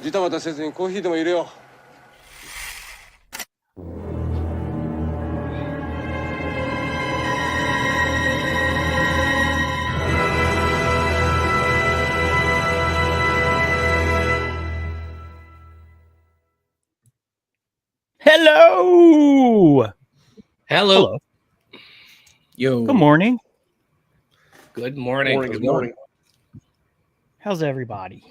ジタバタせずにコーヒーでも入れよう。Hello. Hello. Yo. Good morning. Good morning. Good morning. How's everybody?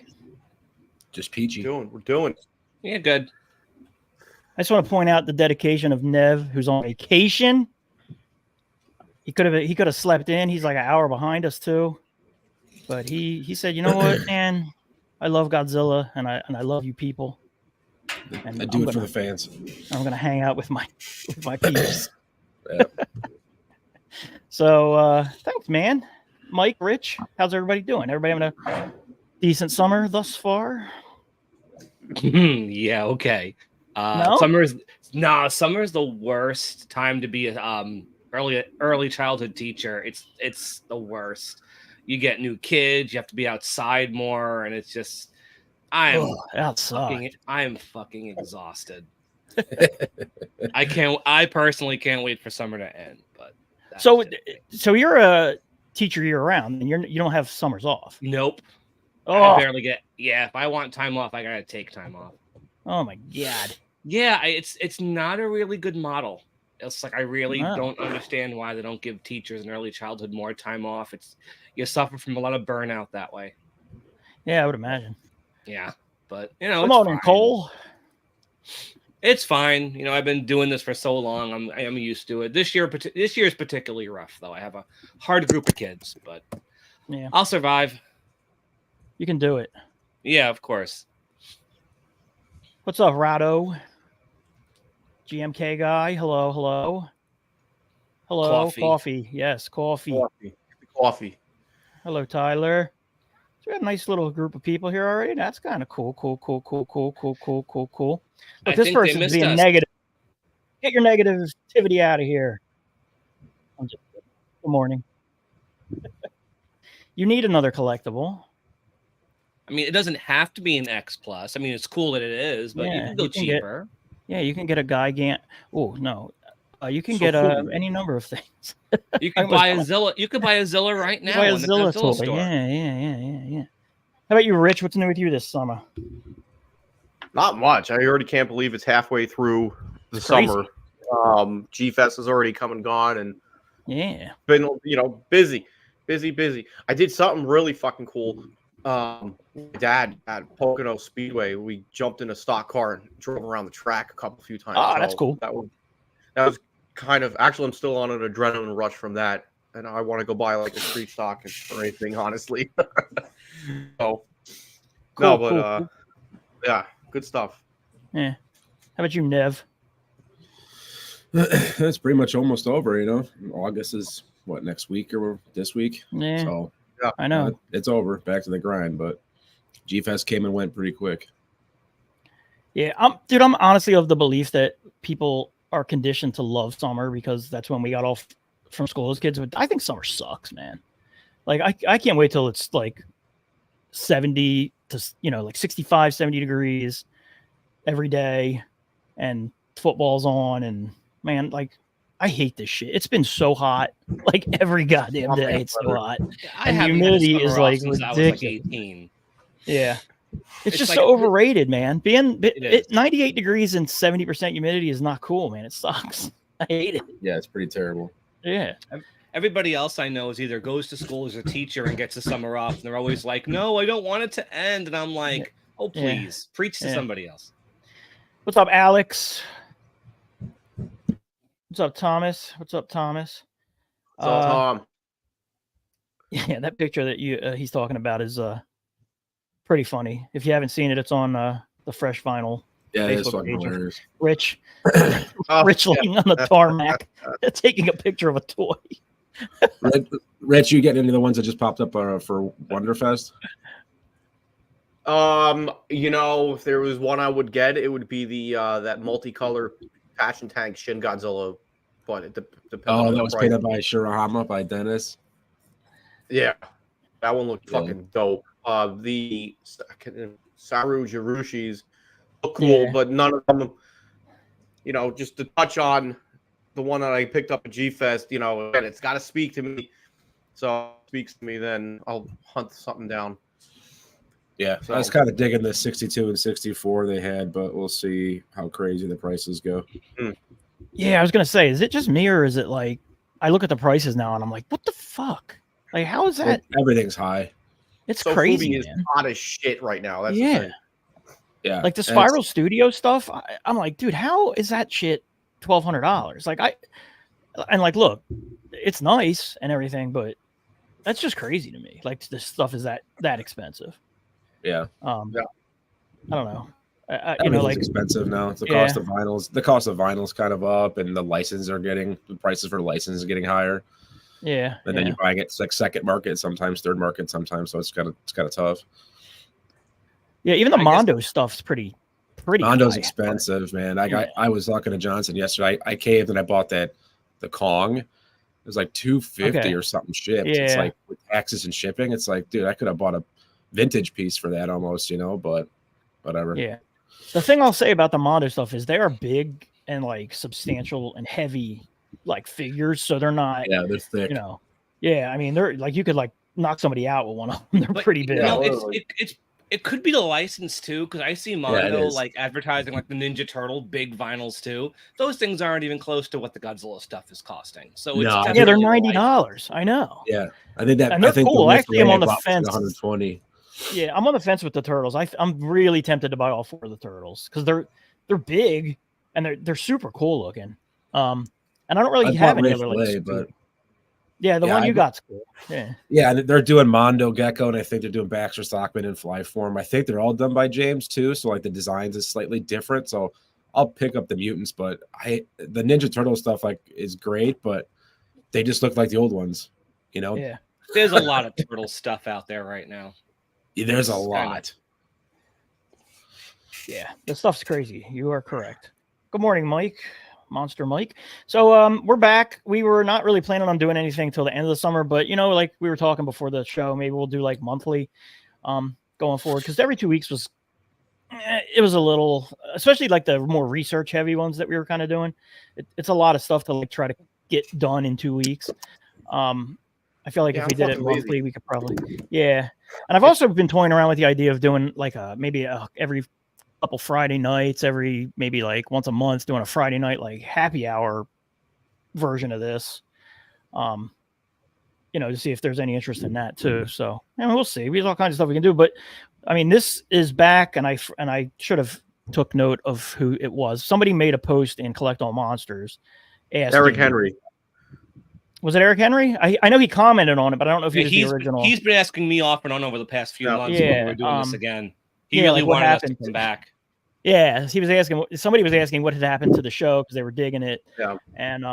Just peachy. We're doing. Yeah, good. I just want to point out the dedication of Nev, who's on vacation. He could have slept in. He's like an hour behind us too. But he said, you know what, man, I love Godzilla and I love you people. And I do it for the fans. I'm gonna hang out with my peeps. Yeah. So thanks, man. Mike, Rich, how's everybody doing? Everybody having a decent summer thus far? Yeah, okay. No? Summer's the worst time to be a early childhood teacher. It's the worst. You get new kids, you have to be outside more, and it's just I'm fucking exhausted. I personally can't wait for summer to end. But so you're a teacher year round, and you don't have summers off. Nope. Oh. I barely get. Yeah, if I want time off, I gotta take time off. Oh my god. Yeah, it's not a really good model. It's like I really don't understand why they don't give teachers in early childhood more time off. You suffer from a lot of burnout that way. Yeah, I would imagine. Yeah, but come on in, Cole. It's fine. I've been doing this for so long. I'm used to it. This year is particularly rough, though. I have a hard group of kids, but yeah, I'll survive. You can do it. Yeah, of course. What's up, Rado? GMK guy. Hello. Coffee. Yes, coffee. Hello, Tyler. So we have a nice little group of people here already. That's kind of cool. But this person's being negative. Get your negativity out of here. Good morning. You need another collectible. I mean, it doesn't have to be an X Plus. I mean, it's cool that it is, but you can go cheaper. You can get a Gigant. Oh no, you can get any number of things. You can buy a Zilla. You could buy a Zilla right now. Buy a Zilla toy. Store. Yeah. How about you, Rich? What's new with you this summer? Not much. I already can't believe it's halfway through the summer. Gfest has already come and gone, and been busy. I did something really fucking cool. My dad at Pocono Speedway, we jumped in a stock car and drove around the track a few times. Oh, that's cool. That was kind of actually. I'm still on an adrenaline rush from that, and I want to go buy like a street stock or anything, honestly. Cool. Yeah, good stuff. Yeah. How about you, Nev? That's pretty much almost over. August is next week or this week. Yeah. So yeah, I know it's over. Back to the grind, but Gfest came and went pretty quick. Yeah, I'm honestly of the belief that people are conditioned to love summer because that's when we got off from school as kids. But I think summer sucks, man. Like I can't wait till it's like 70 to like 65, 70 degrees every day, and football's on, and man, like I hate this shit. It's been so hot, like every goddamn day. It's so hot, and the humidity is like ridiculous. 18. Yeah, it's just like, so overrated, man. Being 98 degrees and 70% humidity is not cool, man. It sucks. I hate it. Yeah, it's pretty terrible. Yeah. Everybody else I know is either goes to school as a teacher and gets the summer off, and they're always like, "No, I don't want it to end." And I'm like, "Oh, please, preach to somebody else." What's up, Alex? What's up, Thomas? What's up, Tom? Yeah, that picture that he's talking about is pretty funny. If you haven't seen it, it's on the Fresh Vinyl. Yeah, Facebook it's fucking hilarious. Rich laying on the tarmac, taking a picture of a toy. Rich, you getting into the ones that just popped up for Wonderfest? If there was one I would get, it would be the that multicolor Passion Tank Shin Godzilla. But it depends. Oh, that was painted by Shirahama by Dennis. Yeah, that one looked fucking dope. Saru Jirushis look cool, but none of them, just to touch on the one that I picked up at Gfest, again, it's got to speak to me. So if it speaks to me, then I'll hunt something down. Yeah, so I was kind of digging the 62 and 64 they had, but we'll see how crazy the prices go. Yeah, I was gonna say, is it just me or is it like I look at the prices now and I'm like, what the fuck? Like, how is that? Everything's high. It's so crazy. Fubi is hot as shit right now. That's the thing. Yeah, like the Spiral Studio stuff. I'm like, dude, how is that shit $1,200? Like look, it's nice and everything, but that's just crazy to me. Like this stuff is that expensive. Yeah. I don't know. Everything's expensive now. The cost of vinyls kind of up, and the prices for licenses are getting higher. Yeah. And then you're buying it like second market, sometimes third market, sometimes. So it's kind of tough. Yeah, even the Mondo stuff's pretty. Mondo's high. expensive, man. I was talking to Johnson yesterday. I caved and I bought the Kong. It was like $250 or something shipped. Yeah. It's like with taxes and shipping. It's like, dude, I could have bought a vintage piece for that almost, but whatever. Yeah. The thing I'll say about the Mondo stuff is they are big and like substantial and heavy like figures, so they're not. Yeah, they're thick. Yeah, I mean they're like you could like knock somebody out with one of them. They're pretty big. It could be the license too, because I see Mondo like advertising like the Ninja Turtle big vinyls too. Those things aren't even close to what the Godzilla stuff is costing. So they're $90. I know. Yeah, I think that. And they're cool. Actually, I'm on the fence. 120. Yeah, I'm on the fence with the turtles. I'm really tempted to buy all 4 of the turtles because they're big and they're super cool looking. And I don't really have any other like. Yeah, the one you got's cool. Yeah, they're doing Mondo Gecko, and I think they're doing Baxter Stockman and Flyform. I think they're all done by James too, so like the designs is slightly different. So I'll pick up the mutants, but the Ninja Turtle stuff like is great, but they just look like the old ones, Yeah, there's a lot of turtle stuff out there right now. Yeah, there's a lot. Yeah, this stuff's crazy. You are correct. Good morning, Mike. Monster Mike. So we're back. We were not really planning on doing anything till the end of the summer, but like we were talking before the show, maybe we'll do like monthly going forward, because every 2 weeks was it was a little, especially like the more research heavy ones that we were kind of doing. It's a lot of stuff to like try to get done in 2 weeks. I feel like if we did it monthly, we could probably and I've also been toying around with the idea of doing like maybe every couple Friday nights, every maybe like once a month, doing a Friday night like happy hour version of this, to see if there's any interest in that too. So we'll see. We have all kinds of stuff we can do, but I mean, this is back, and I should have took note of who it was. Somebody made a post in Collect All Monsters. Eric Henry. Was it Eric Henry? I know he commented on it, but I don't know if he was the original. He's been asking me off and on over the past few months when we're doing this again. He really wanted us to come back. Yeah, he was asking. Somebody was asking what had happened to the show because they were digging it. Yeah, and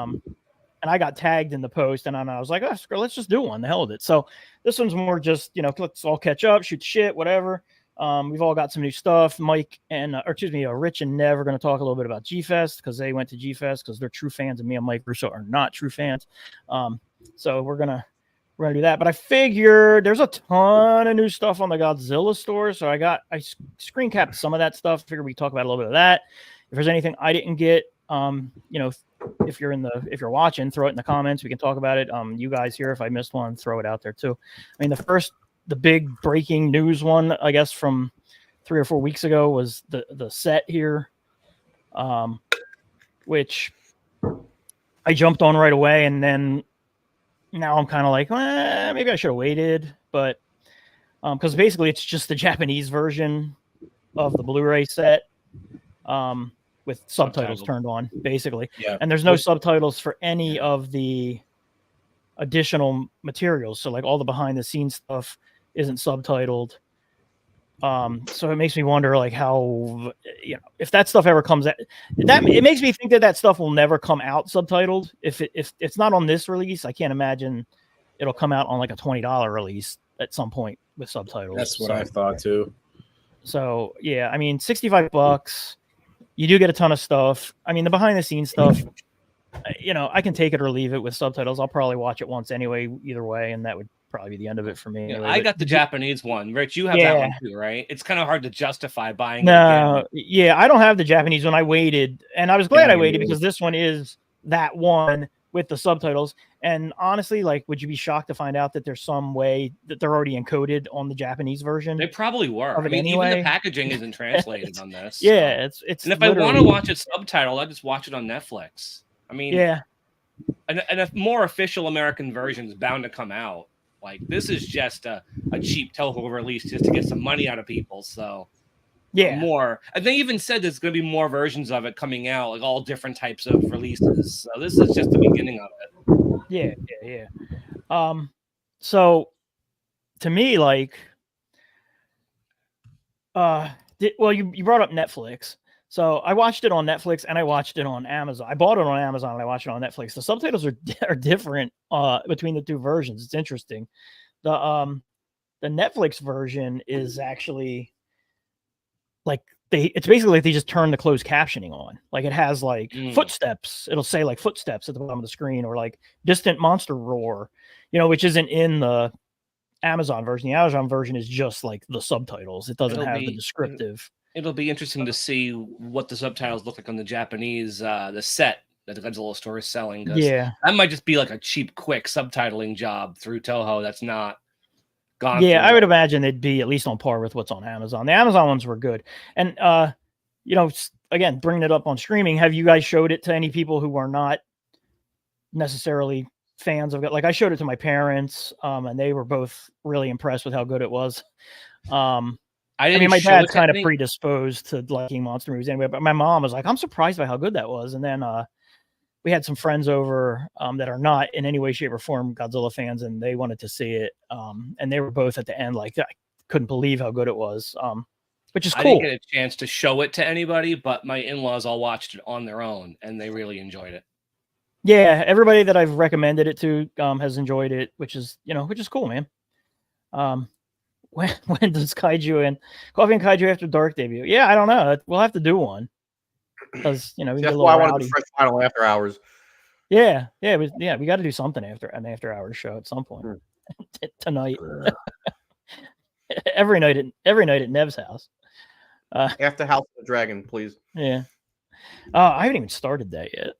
I got tagged in the post, and I was like, oh, screw, let's just do one. The hell with it. So this one's more just let's all catch up, shoot shit, whatever. We've all got some new stuff. Mike and Rich and Nev are going to talk a little bit about Gfest because they went to Gfest because they're true fans, and me and Mike Russo are not true fans. So we're gonna do that. But I figure there's a ton of new stuff on the Godzilla store, so I screen capped some of that stuff. Figure we talk about a little bit of that. If there's anything I didn't get, if you're watching, throw it in the comments. We can talk about it. You guys here, if I missed one, throw it out there too. I mean, the big breaking news one, I guess, from 3 or 4 weeks ago was the set here, which I jumped on right away, and then now I'm kind of like, maybe I should have waited, but because basically it's just the Japanese version of the Blu-ray set with subtitles turned on, basically. Yeah. And there's no subtitles for any of the additional materials. So like all the behind the scenes stuff isn't subtitled. So it makes me wonder like how, if that stuff ever comes out, it makes me think that stuff will never come out subtitled. If it's not on this release, I can't imagine it'll come out on like a $20 release at some point with subtitles. That's what I thought too. So yeah, I mean, $65, you do get a ton of stuff. I mean, the behind the scenes stuff, I can take it or leave it with subtitles. I'll probably watch it once anyway, either way, and that would probably be the end of it for me. Yeah, anyway, I but got the Japanese one. Rich, you have that one too, right? It's kind of hard to justify buying it No, again. yeah, I don't have the Japanese one. I waited, and I was glad I waited because this one is that one with the subtitles. And honestly, like, would you be shocked to find out that there's some way that they're already encoded on the Japanese version? They probably were. Of I it mean, even anyway. the packaging isn't translated on this. Yeah, so. it's. And if I want to watch it subtitled, I just watch it on Netflix. I mean, yeah, and a more official American version is bound to come out. Like, this is just a cheap Toho release just to get some money out of people. So yeah, more. And they even said there's going to be more versions of it coming out, like all different types of releases. So this is just the beginning of it. Yeah. So to me, like, you brought up Netflix. So I watched it on Netflix and I watched it on Amazon. I bought it on Amazon and I watched it on Netflix. The subtitles are different between the two versions. It's interesting. The Netflix version is actually like it's basically like they just turn the closed captioning on. Like it has like footsteps. It'll say like footsteps at the bottom of the screen or like distant monster roar, which isn't in the Amazon version. The Amazon version is just like the subtitles. It doesn't have the descriptive. It'll be interesting to see what the subtitles look like on the Japanese, the set that the Godzilla store is selling. Yeah. That might just be like a cheap, quick subtitling job through Toho that's not gone. Yeah, I would imagine they'd be at least on par with what's on Amazon. The Amazon ones were good. And, again, bringing it up on streaming, have you guys showed it to any people who are not necessarily fans of it? Like I showed it to my parents, and they were both really impressed with how good it was. I mean, my dad's kind of predisposed to liking monster movies anyway, but my mom was like, I'm surprised by how good that was. And then we had some friends over that are not in any way, shape, or form Godzilla fans, and they wanted to see it. And they were both at the end like, I couldn't believe how good it was, which is cool. I didn't get a chance to show it to anybody, but my in-laws all watched it on their own, and they really enjoyed it. Yeah, everybody that I've recommended it to has enjoyed it, which is cool, man. When does Kaiju and Coffee and Kaiju After Dark debut? Yeah, I don't know. We'll have to do one because we get a little rowdy. I wanted the first final after hours. Yeah, we got to do something after an after hours show at some point tonight. every night at Nev's house. After House of the Dragon, please. Yeah. I haven't even started that yet.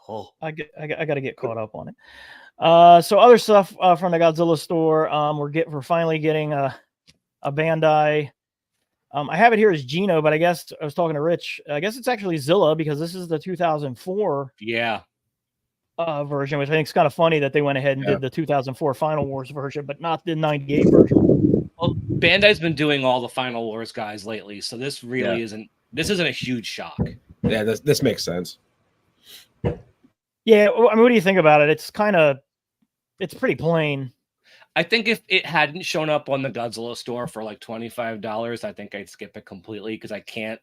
Oh, I got to get caught up on it. So other stuff from the Godzilla store. We're finally getting a Bandai. I have it here as Gino, but I guess I was talking to Rich. I guess it's actually Zilla because this is the 2004 version, which I think is kind of funny that they went ahead and did the 2004 Final Wars version, but not the 98 version. Well, Bandai's been doing all the Final Wars guys lately, so this really isn't a huge shock. Yeah, this makes sense. Yeah, I mean, what do you think about it? It's pretty plain. I think if it hadn't shown up on the Godzilla store for like $25, I think I'd skip it completely because I can't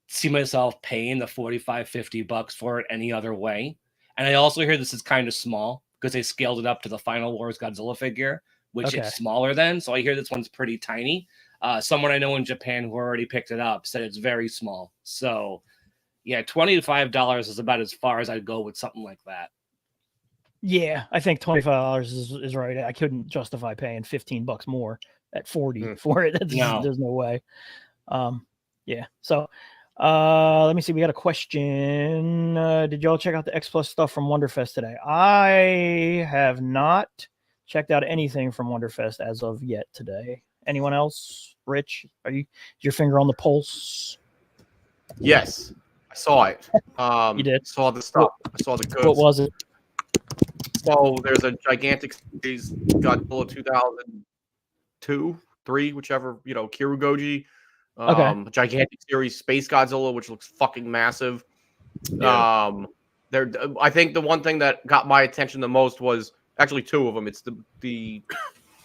see myself paying the $45-50 for it any other way. And I also hear this is kind of small because they scaled it up to the Final Wars Godzilla figure, which it's smaller than. So I hear this one's pretty tiny. Someone I know in Japan who already picked it up said it's very small. So yeah, $25 is about as far as I'd go with something like that. Yeah, I think $25 is right. I couldn't justify paying $15 more at 40 for it. There's no way. Yeah. So let me see. We got a question. Did y'all check out the X Plus stuff from Wonderfest today? I have not checked out anything from Wonderfest as of yet today. Anyone else? Rich, is your finger on the pulse? Yes. I saw it. You did? Saw the stuff. I saw the goods. What was it? So there's a gigantic series, Godzilla 2002, 3, whichever, Kirugoji. Gigantic series, Space Godzilla, which looks fucking massive. Yeah. I think the one thing that got my attention the most was actually two of them. It's the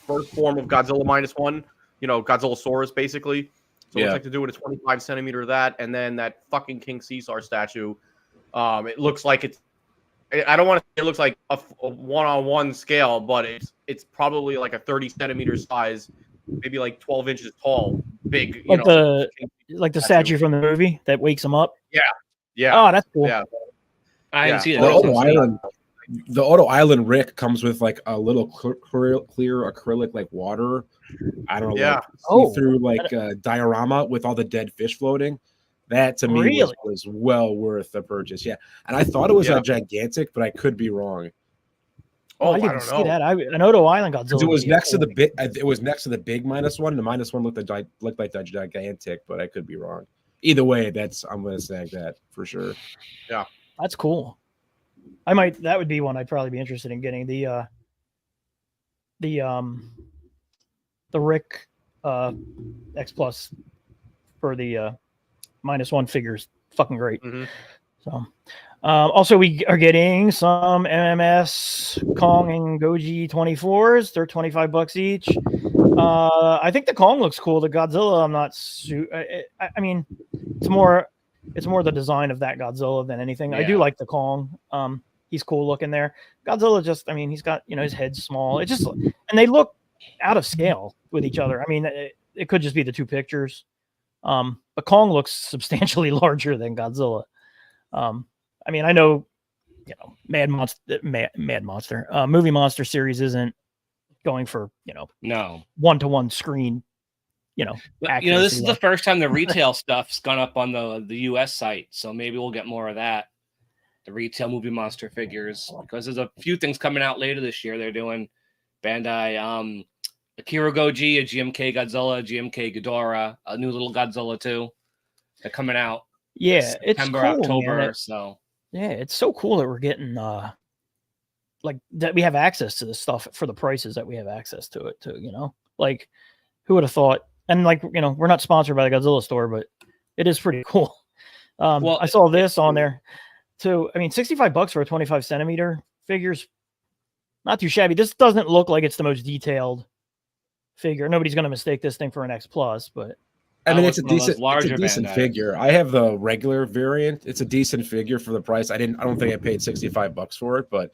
first form of Godzilla -1, Godzillasaurus, basically. So it looks like to do it a 25 centimeter of that, and then that fucking King Caesar statue. It looks like I don't want to say it looks like a one-on-one scale, but it's probably like a 30 centimeter size, maybe like 12 inches tall, big. Like the statue from the movie that wakes him up. Yeah. Oh, that's cool. Yeah. I didn't see that. the Auto Island Rick comes with like a little clear acrylic like water. I don't know, Yeah. like see-through like diorama with all the dead fish floating. That to me was well worth the purchase. Yeah, and I thought it was a gigantic, but I could be wrong. Oh, I didn't see that. An Auto Island Godzilla. It was next to the big. It was next to the big -1. The -1 looked like the gigantic, but I could be wrong. Either way, I'm going to snag that for sure. Yeah, that's cool. That would be one I'd probably be interested in getting. The Rick X Plus for the -1 figures, fucking great. Mm-hmm. So. Also, we are getting some MMS Kong and Goji 24s. They're $25 each. I think the Kong looks cool. The Godzilla, I'm not. I mean, it's more the design of that Godzilla than anything. Yeah. I do like the Kong. He's cool looking there. Godzilla just, I mean, he's got his head's small. It just, and they look out of scale with each other. I mean, it could just be the two pictures. But Kong looks substantially larger than Godzilla. I mean, I know, Movie Monster series isn't going for, no 1-to-1 screen, this is the first time the retail stuff's gone up on the US site. So maybe we'll get more of that. The retail Movie Monster figures, because there's a few things coming out later this year. They're doing Bandai, Akira Goji, a GMK Godzilla, a GMK Ghidorah, a new little Godzilla too. They're coming out. Yeah, September, it's cool, October. man. So yeah, it's so cool that we're getting like that we have access to this stuff for the prices that we have access to it too. Like who would have thought? And like we're not sponsored by the Godzilla store, but it is pretty cool. Well, I saw this on there too. I mean, $65 for a 25 centimeter figure's not too shabby. This doesn't look like it's the most detailed figure. Nobody's going to mistake this thing for an X Plus, but I mean, it's a decent figure. I have the regular variant. It's a decent figure for the price. I don't think I paid $65 for it, but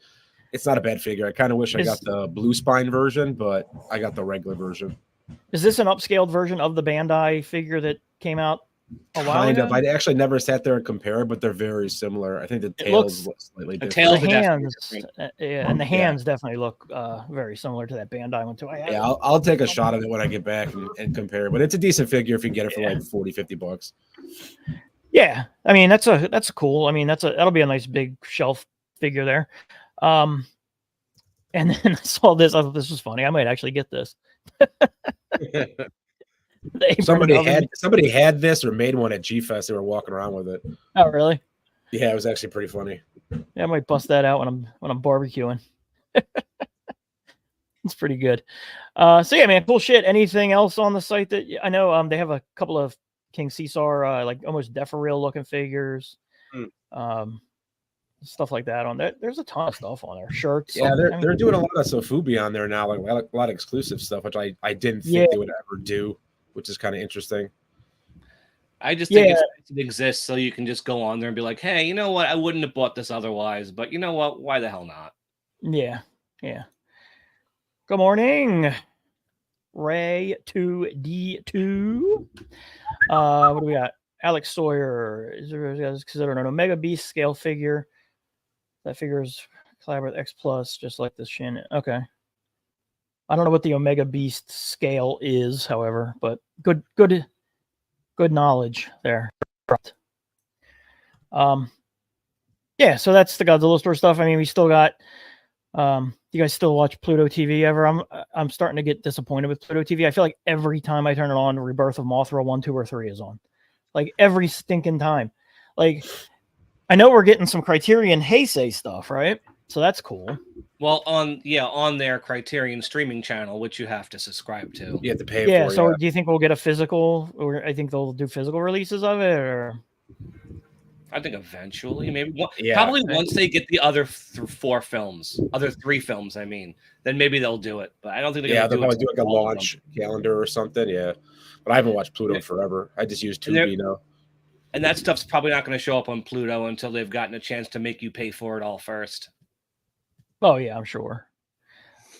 it's not a bad figure. I kind of wish I got the blue spine version, but I got the regular version. Is this an upscaled version of the Bandai figure that came out a while ago? I actually never sat there and compared, but they're very similar. I think the tails look slightly different. The hands, and the hands definitely look very similar to that Bandai one too. I'll take a shot of it when I get back and compare. But it's a decent figure if you can get it for like $40-$50. Yeah, I mean that's cool. I mean that'll be a nice big shelf figure there. And then I saw this. I thought this was funny. I might actually get this. Somebody had this or made one at Gfest. They were walking around with it. Oh, really? Yeah, it was actually pretty funny. Yeah, I might bust that out when I'm barbecuing. It's pretty good. So yeah, man, cool shit. Anything else on the site that I know? They have a couple of King Caesar, like almost Defa-real looking figures. Stuff like that on there. There's a ton of stuff on there. Shirts. Yeah, they're doing a lot of Sofubi on there now, like a lot of exclusive stuff, which I didn't think they would ever do, which is kind of interesting. I just think it exists so you can just go on there and be like, hey, you know what? I wouldn't have bought this otherwise, but you know what? Why the hell not? Yeah. Good morning, Ray 2D2. What do we got? Alex Sawyer is considered an Omega Beast scale figure. That figure is collaborative with X Plus, just like the Shin. Okay. I don't know what the Omega Beast scale is, however, but good knowledge there. Yeah, so that's the Godzilla store stuff. I mean, we still got. You guys still watch Pluto TV ever? I'm starting to get disappointed with Pluto TV. I feel like every time I turn it on, Rebirth of Mothra 1, 2, or 3 is on. Like every stinking time. Like I know we're getting some Criterion Heisei stuff, right? So that's cool. Well, on their Criterion streaming channel, which you have to subscribe to. You have to pay for. So do you think we'll get a physical, or I think they'll do physical releases of it, or? I think eventually, maybe probably once they get the other 3 films, I mean, then maybe they'll do it. But I don't think they'll probably do like a launch calendar or something. Yeah, but I haven't watched Pluto in forever. I just use Tubi now. And that stuff's probably not going to show up on Pluto until they've gotten a chance to make you pay for it all first. Oh yeah, I'm sure.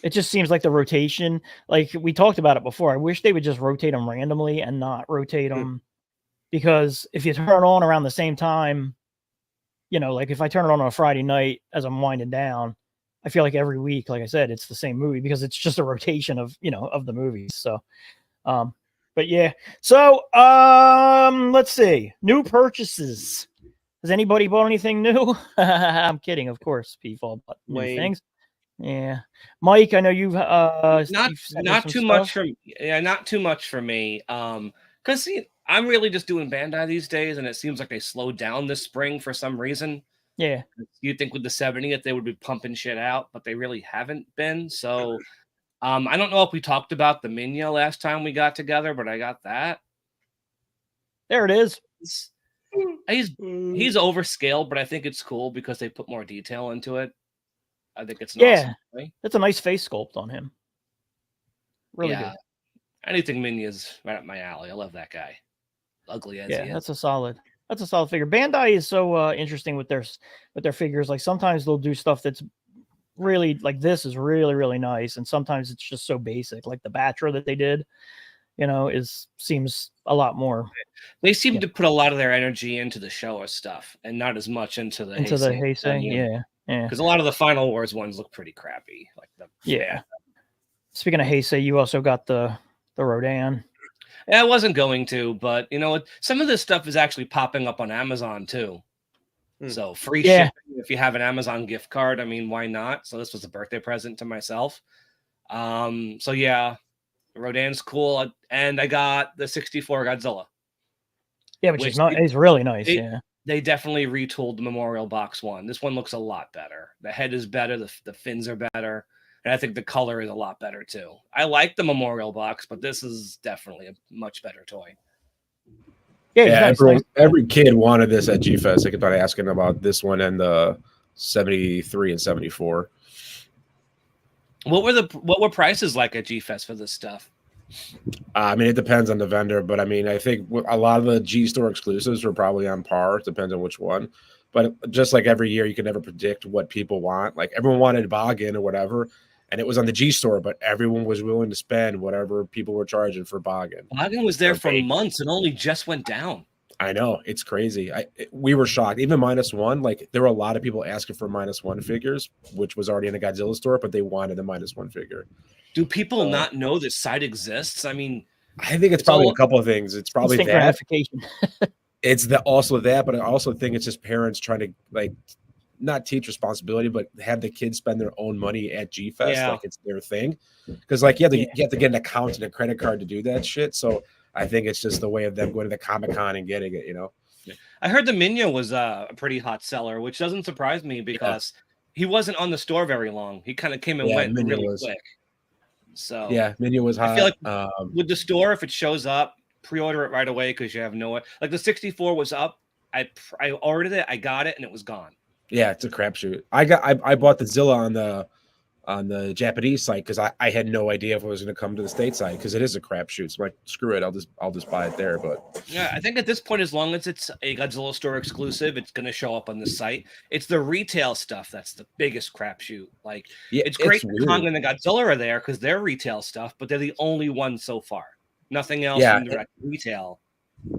It just seems like the rotation, like we talked about it before. I wish they would just rotate them randomly and not rotate them. Because if you turn it on around the same time, like if I turn it on a Friday night as I'm winding down, I feel like every week, like I said, it's the same movie because it's just a rotation of of the movies. So, but yeah. So let's see. New purchases. Has anybody bought anything new? I'm kidding, of course. People bought new things. Yeah, Mike, I know you've not too much for not too much for me. Because I'm really just doing Bandai these days, and it seems like they slowed down this spring for some reason. Yeah, you'd think with the 70th they would be pumping shit out, but they really haven't been. So, I don't know if we talked about the Minya last time we got together, but I got that. There it is. He's overscaled, but I think it's cool because they put more detail into it. I think it's awesome. That's a nice face sculpt on him. Really good. Anything Minya's right up my alley. I love that guy. Ugly as he is. That's a solid figure. Bandai is so interesting with their figures. Like sometimes they'll do stuff that's really like this is really, really nice, and sometimes it's just so basic. Like the Batra that they did, seems a lot more. They seem to put a lot of their energy into the Showa stuff and not as much into the Heisei. Yeah. Because a lot of the Final Wars ones look pretty crappy. Speaking of Heisei, you also got the Rodan. Yeah, I wasn't going to, but some of this stuff is actually popping up on Amazon too. So free shipping if you have an Amazon gift card. I mean, why not? So this was a birthday present to myself. So yeah, Rodan's cool, and I got the 64 Godzilla. Yeah, which is really nice. They definitely retooled the Memorial Box one. This one looks a lot better. The head is better. The fins are better. And I think the color is a lot better too. I like the Memorial Box, but this is definitely a much better toy. Yeah, every kid wanted this at Gfest. They kept on asking about this one and the 73 and 74. What were prices like at Gfest for this stuff? I mean, it depends on the vendor, but I mean, I think a lot of the G Store exclusives were probably on par. It depends on which one. But just like every year, you can never predict what people want. Like everyone wanted Boggin or whatever, and it was on the G Store, but everyone was willing to spend whatever people were charging for Boggin. Boggin was there for months and only just went down. I know, it's crazy. We were shocked. Even -1, like there were a lot of people asking for -1 figures, which was already in the Godzilla store, but they wanted a -1 figure. Do people not know this site exists? I mean, I think it's probably a couple of things. It's probably that. Gratification. It's also that, but I also think it's just parents trying to like not teach responsibility, but have the kids spend their own money at Gfest like it's their thing. Because like you have to get an account and a credit card to do that shit. So I think it's just the way of them going to the Comic-Con and getting it, I heard the Minya was a pretty hot seller, which doesn't surprise me because he wasn't on the store very long. He kind of came and went really quick. So yeah, Minya was hot. I feel like with the store, if it shows up, pre-order it right away because you have like the 64 was up. I ordered it, I got it, and it was gone. Yeah, it's a crapshoot. I bought the Zilla on the Japanese site because I had no idea if it was going to come to the stateside because it is a crapshoot. So I'm like, screw it, I'll just buy it there. But yeah, I think at this point, as long as it's a Godzilla store exclusive, it's going to show up on the site. It's the retail stuff that's the biggest crapshoot. Like it's great that Kong and the Godzilla are there because they're retail stuff, but they're the only ones so far. Nothing else in direct retail.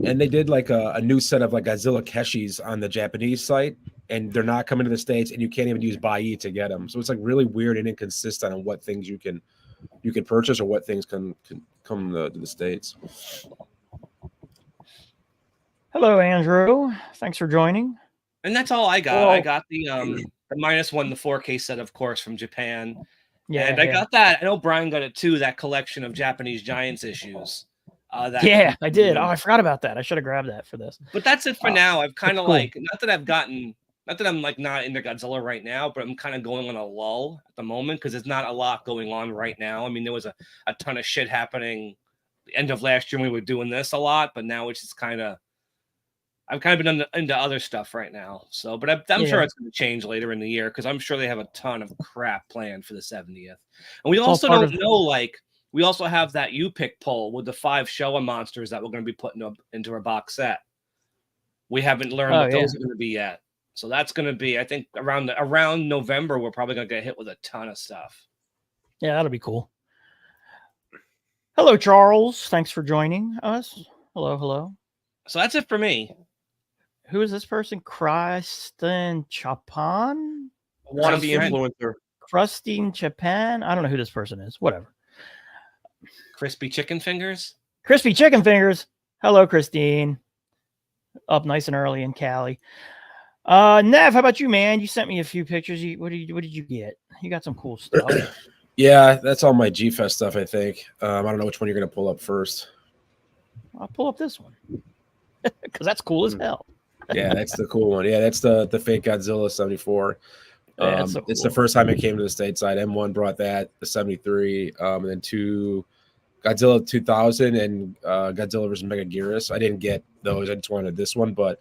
And they did like a new set of like Godzilla Keshis on the Japanese site, and they're not coming to the States, and you can't even use Bai to get them. So it's like really weird and inconsistent on what things you can purchase or what things can come to the States. Hello, Andrew. Thanks for joining. And that's all I got. Well, I got the -1, the 4K set, of course, from Japan. Yeah, and I got that. I know Brian got it too. That collection of Japanese Giants issues. I did. Oh, I forgot about that. I should have grabbed that for this. But that's it for now. I've kind of like not that I'm like not into Godzilla right now, but I'm kind of going on a lull at the moment because there's not a lot going on right now. I mean, there was a ton of shit happening the end of last year when we were doing this a lot, but now it's just I've kind of been into other stuff right now. So, but I'm sure it's going to change later in the year because I'm sure they have a ton of crap planned for the 70th. And we also don't know, we also have that U-Pick poll with the 5 Showa monsters that we're going to be putting into our box set. We haven't learned what those are going to be yet. So that's going to be, I think, around November, we're probably going to get hit with a ton of stuff. Yeah, that'll be cool. Hello, Charles. Thanks for joining us. Hello. So that's it for me. Who is this person? Kristen Chapon? Wannabe influencer. Crusty Japan. I don't know who this person is. Whatever. Crispy chicken fingers. Crispy chicken fingers. Hello, Christine. Up nice and early in Cali. Nev, how about you, man? You sent me a few pictures. What did you get? You got some cool stuff. Yeah, that's all my Gfest stuff, I think. I don't know which one you're going to pull up first. I'll pull up this one because that's cool as hell. Yeah, that's the cool one. Yeah, that's the fake Godzilla 74. Yeah, so It's cool. the first time it came to the stateside. M1 brought that, the 73, and then two Godzilla 2000 and Godzilla vs. Megaguirus. I didn't get those. I just wanted this one, but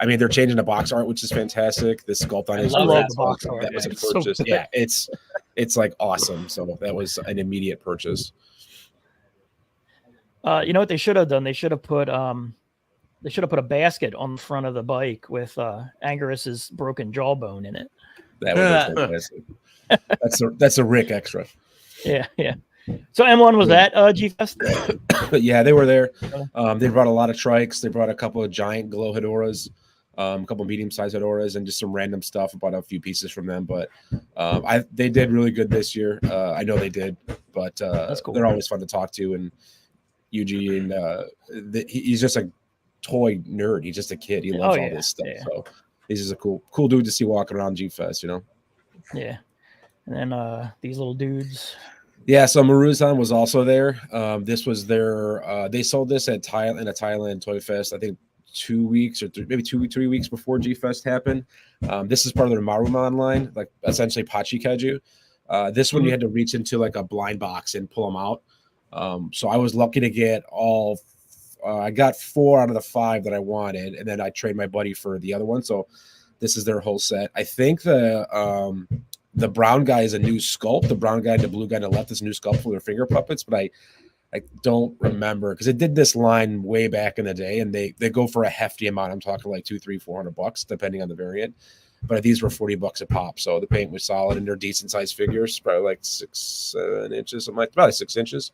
I mean, they're changing the box art, which is fantastic. The sculpt on his love the box art. that was a It's so purchase. good. Yeah, it's like awesome. So that was an immediate purchase. You know what they should have done? They should have put a basket on the front of the bike with Angurus's broken jawbone in it. That would be fantastic. That's a Rick extra. Yeah. So M1 was at Gfest? But yeah, they were there. They brought a lot of trikes. They brought a couple of giant glow Hedoras, a couple medium-sized Hedoras, and just some random stuff. I bought a few pieces from them, but they did really good this year. I know they did, but That's cool. They're always fun to talk to. And Eugene, he's just a toy nerd. He's just a kid. He loves all this stuff. Yeah. So he's just a cool dude to see walking around Gfest, you know? Yeah. And then these little dudes. Yeah, so Maruzan was also there. This was their they sold this at in a Thailand Toy Fest, I think 2 weeks or maybe 3 weeks before Gfest happened. This is part of their Marumon line, like essentially Pachi Kaiju. This one you had to reach into like a blind box and pull them out. So I was lucky to get all I got 4 out of the 5 that I wanted, and then I traded my buddy for the other one. So this is their whole set. I think the brown guy is a new sculpt. The brown guy and the blue guy on the left is a new sculpt for their finger puppets, but I don't remember because it did this line way back in the day, and they go for a hefty amount. I'm talking like $200-$400 depending on the variant. But these were $40 a pop, so the paint was solid, and they're decent sized figures, probably like 6-7 inches, something like probably 6 inches.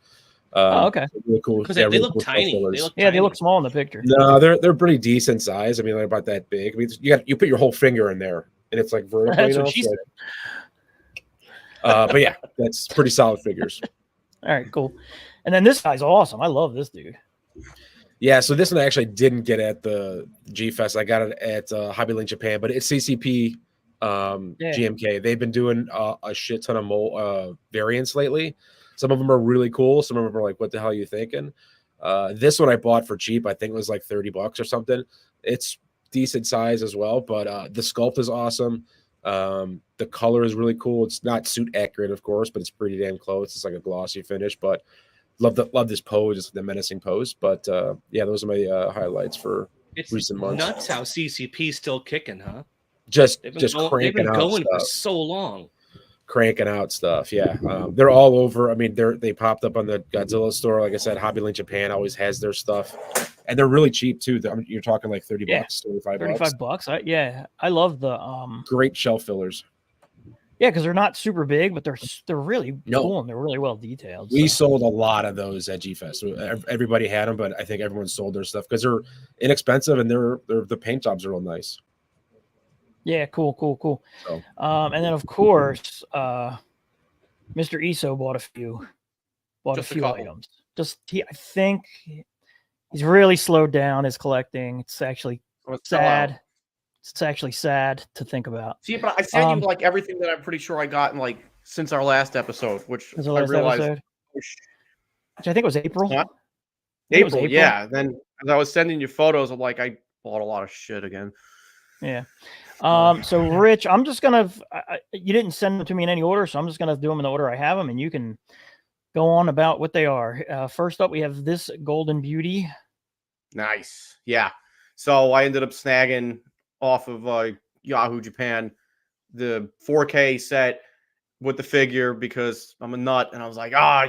Okay, really cool. Because Yeah, they really look cool tiny. They look small in the picture. No, they're pretty decent size. I mean, they're about that big. I mean, you put your whole finger in there, and it's like vertical. That's what she said. But yeah, that's pretty solid figures. All right, cool. And then this guy's awesome. I love this dude. Yeah, so this one I actually didn't get at the Gfest. I got it at Hobby Link Japan, but it's CCP GMK. They've been doing a shit ton of variants lately. Some of them are really cool. Some of them are like, what the hell are you thinking? This one I bought for cheap. I think it was like $30 or something. It's decent size as well, but the sculpt is awesome. The color is really cool. It's not suit accurate, of course, but it's pretty damn close. It's like a glossy finish, but love this pose, just the menacing pose. But yeah, those are my highlights for recent months. Nuts how CCP's still kicking, huh? Just They've cranking been out going stuff. for so long. Cranking out stuff, yeah. They're all over. I mean, they popped up on the Godzilla store. Like I said, Hobby Link Japan always has their stuff, and they're really cheap too. You're talking like $30, $35. Yeah, I love the great shelf fillers. Yeah, because they're not super big, but they're really cool and they're really well detailed. We sold a lot of those at Gfest. So everybody had them, but I think everyone sold their stuff because they're inexpensive and the paint jobs are real nice. Yeah, cool. So. And then of course, Mr. Iso bought a few items. I think he's really slowed down his collecting. It's actually sad. It's actually sad to think about. See, but I sent you like everything that I'm pretty sure I got in like since our last episode, which I realized, which I think was April. Huh? April, yeah. Then as I was sending you photos, I'm like, I bought a lot of shit again. Yeah. So Rich, I'm just gonna. You didn't send them to me in any order, so I'm just gonna do them in the order I have them, and you can go on about what they are. First up, we have this Golden Beauty. Nice, yeah. So I ended up snagging off of Yahoo Japan the 4K set with the figure because I'm a nut, and I was like, I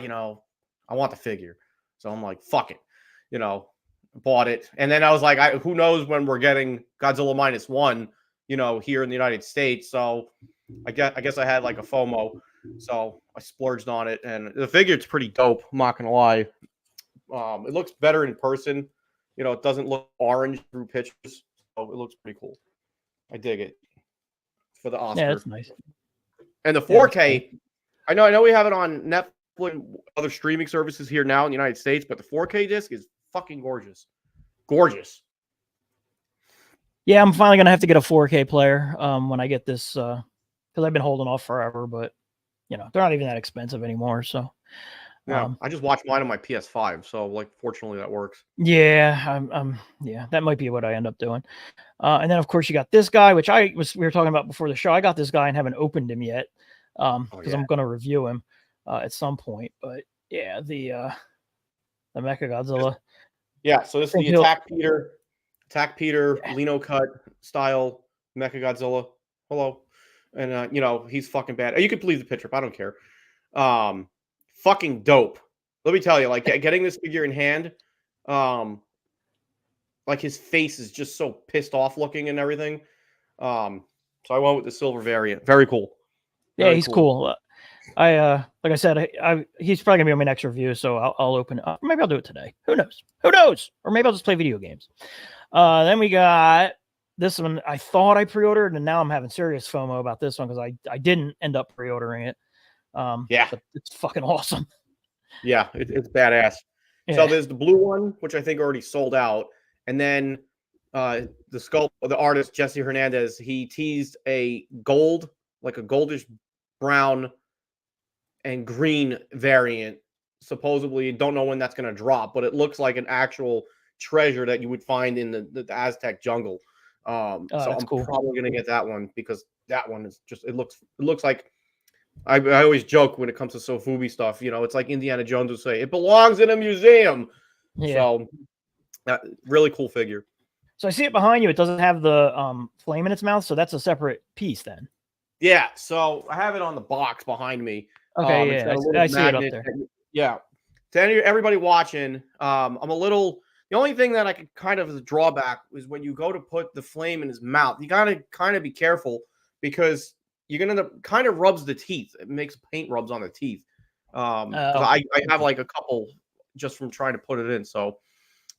want the figure, so I'm like, fuck it, bought it, and then I was like, who knows when we're getting Godzilla -1. Here in the United States. So I guess I had like a FOMO. So I splurged on it. And the figure's pretty dope. I'm not going to lie. It looks better in person. It doesn't look orange through pictures. So it looks pretty cool. I dig it. For the Oscar. Yeah, that's nice. And the 4K, I know we have it on Netflix and other streaming services here now in the United States, but the 4K disc is fucking gorgeous. Gorgeous. Yeah, I'm finally gonna have to get a 4K player when I get this because I've been holding off forever, but you know, they're not even that expensive anymore. So yeah, I just watched mine on my PS5, so like fortunately that works. Yeah, yeah, that might be what I end up doing. And then of course you got this guy, which we were talking about before the show. I got this guy and haven't opened him yet because I'm gonna review him at some point. But yeah, the Mechagodzilla. Yeah, so this is the Attack Peter, Lino cut style Mechagodzilla. Hello. And you know, he's fucking bad. You could believe the picture, I don't care. Fucking dope. Let me tell you, like getting this figure in hand, like his face is just so pissed off looking and everything. So I went with the silver variant. Very cool. Yeah, he's cool. Like I said, he's probably gonna be on my next review, so I'll open it up. Maybe I'll do it today. Who knows? Who knows? Or maybe I'll just play video games. Then we got this one. I thought I pre-ordered, and now I'm having serious FOMO about this one because I didn't end up pre-ordering it. Yeah, but it's fucking awesome. Yeah, it's badass. Yeah. So there's the blue one, which I think already sold out, and then the artist Jesse Hernandez, he teased a gold, like a goldish brown and green variant. Supposedly, don't know when that's going to drop, but it looks like an actual treasure that you would find in the Aztec jungle. So I'm probably going to get that one because that one is just it looks like. I always joke when it comes to Sofubi stuff, you know, it's like Indiana Jones would say, it belongs in a museum. Yeah. So, really cool figure. So I see it behind you. It doesn't have the flame in its mouth, so that's a separate piece then. Yeah, so I have it on the box behind me. Okay, I see it up there. Yeah. To everybody watching, the only thing that I could kind of as a drawback is when you go to put the flame in his mouth, you got to kind of be careful because you're going to kind of rubs the teeth. It makes paint rubs on the teeth. I have like a couple just from trying to put it in. So,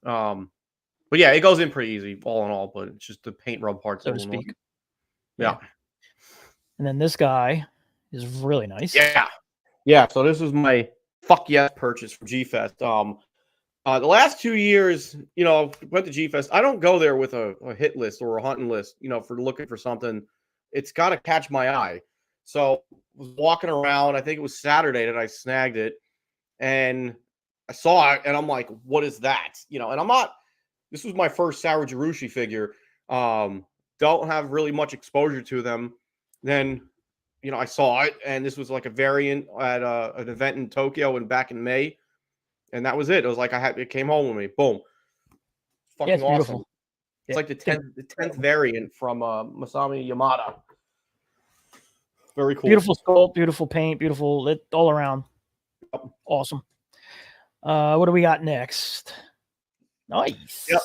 but yeah, it goes in pretty easy all in all, but it's just the paint rub parts. So to speak. Yeah. And then this guy is really nice. Yeah. Yeah. So this was my fuck yes purchase from Gfest. The last 2 years, you know, went to Gfest. I don't go there with a hit list or a hunting list, you know, for looking for something. It's got to catch my eye. So I was walking around. I think it was Saturday that I snagged it, and I saw it, and I'm like, "What is that?" You know, and I'm not. This was my first Saru Jirushi figure. Don't have really much exposure to them. Then, you know, I saw it, and this was like a variant at an event in Tokyo and back in May, and that was it. It was like it came home with me. Boom, fucking awesome. Beautiful. It's like the 10th variant from Masami Yamada. Very cool. Beautiful sculpt, beautiful paint, beautiful lit all around. Awesome. What do we got next? Nice. Yep.